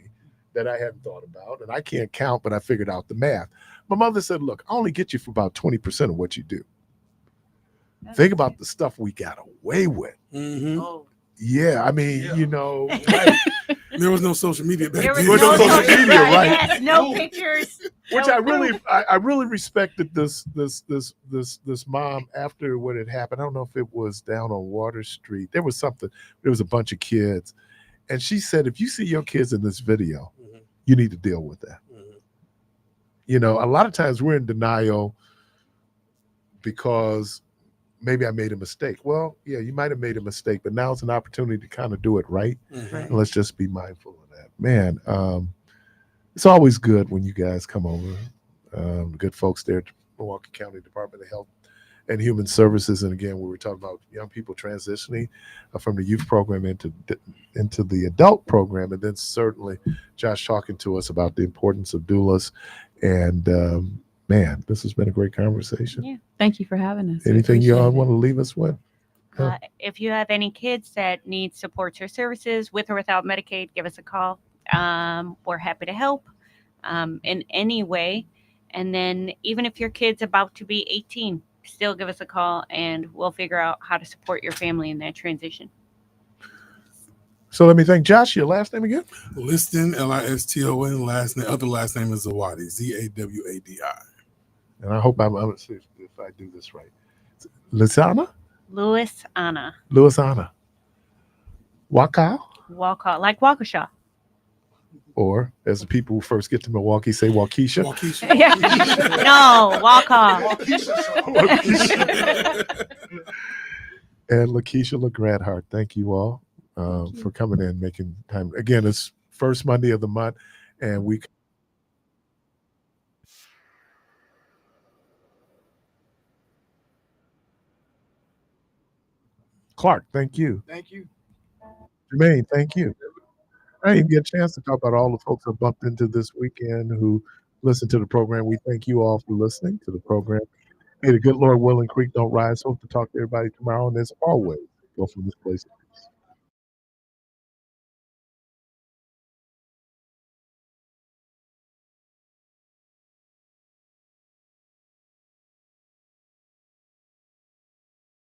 that I hadn't thought about, and I can't count, but I figured out the math. My mother said, look, I only get you for about 20% of what you do. Think about the stuff we got away with. Mm-hmm. Oh. Yeah, I mean, you know, there was no social media back then. There was no social media, right? Yes, no pictures. Which I really respected this mom after what had happened. I don't know if it was down on Water Street. There was a bunch of kids. And she said, if you see your kids in this video, you need to deal with that. You know, a lot of times we're in denial because maybe I made a mistake. Well, yeah, you might have made a mistake, but now it's an opportunity to kind of do it right. And let's just be mindful of that. Man, It's always good when you guys come over. Good folks there at the Milwaukee County Department of Health and Human Services. And again, we were talking about young people transitioning from the youth program into the adult program. And then certainly Josh talking to us about the importance of doulas. And man, this has been a great conversation. Yeah. Thank you for having us. Anything y'all want to leave us with? If you have any kids that need supports or services with or without Medicaid, give us a call. We're happy to help in any way. And then even if your kid's about to be 18, still give us a call and we'll figure out how to support your family in that transition. So let me thank Josh. Your last name again? Liston, Liston. Last name, other last name is Zawadi, Zawadi. And I hope I'm going to see if I do this right. Lisana? Louis-Anna. Louis-Anna. Wakau? Waukesha, like Waukesha. Or, as the people who first get to Milwaukee say, Waukesha. Yeah. No, Waukesha. And Lakeisha LeGradhart, thank you all for coming in, making time. Again, it's first Monday of the month, and we. Clark, thank you. Thank you. Jermaine, thank you. I didn't get a chance to talk about all the folks I bumped into this weekend who listened to the program. We thank you all for listening to the program. May the good Lord willing, creek don't rise. Hope to talk to everybody tomorrow. And as always, go from this place.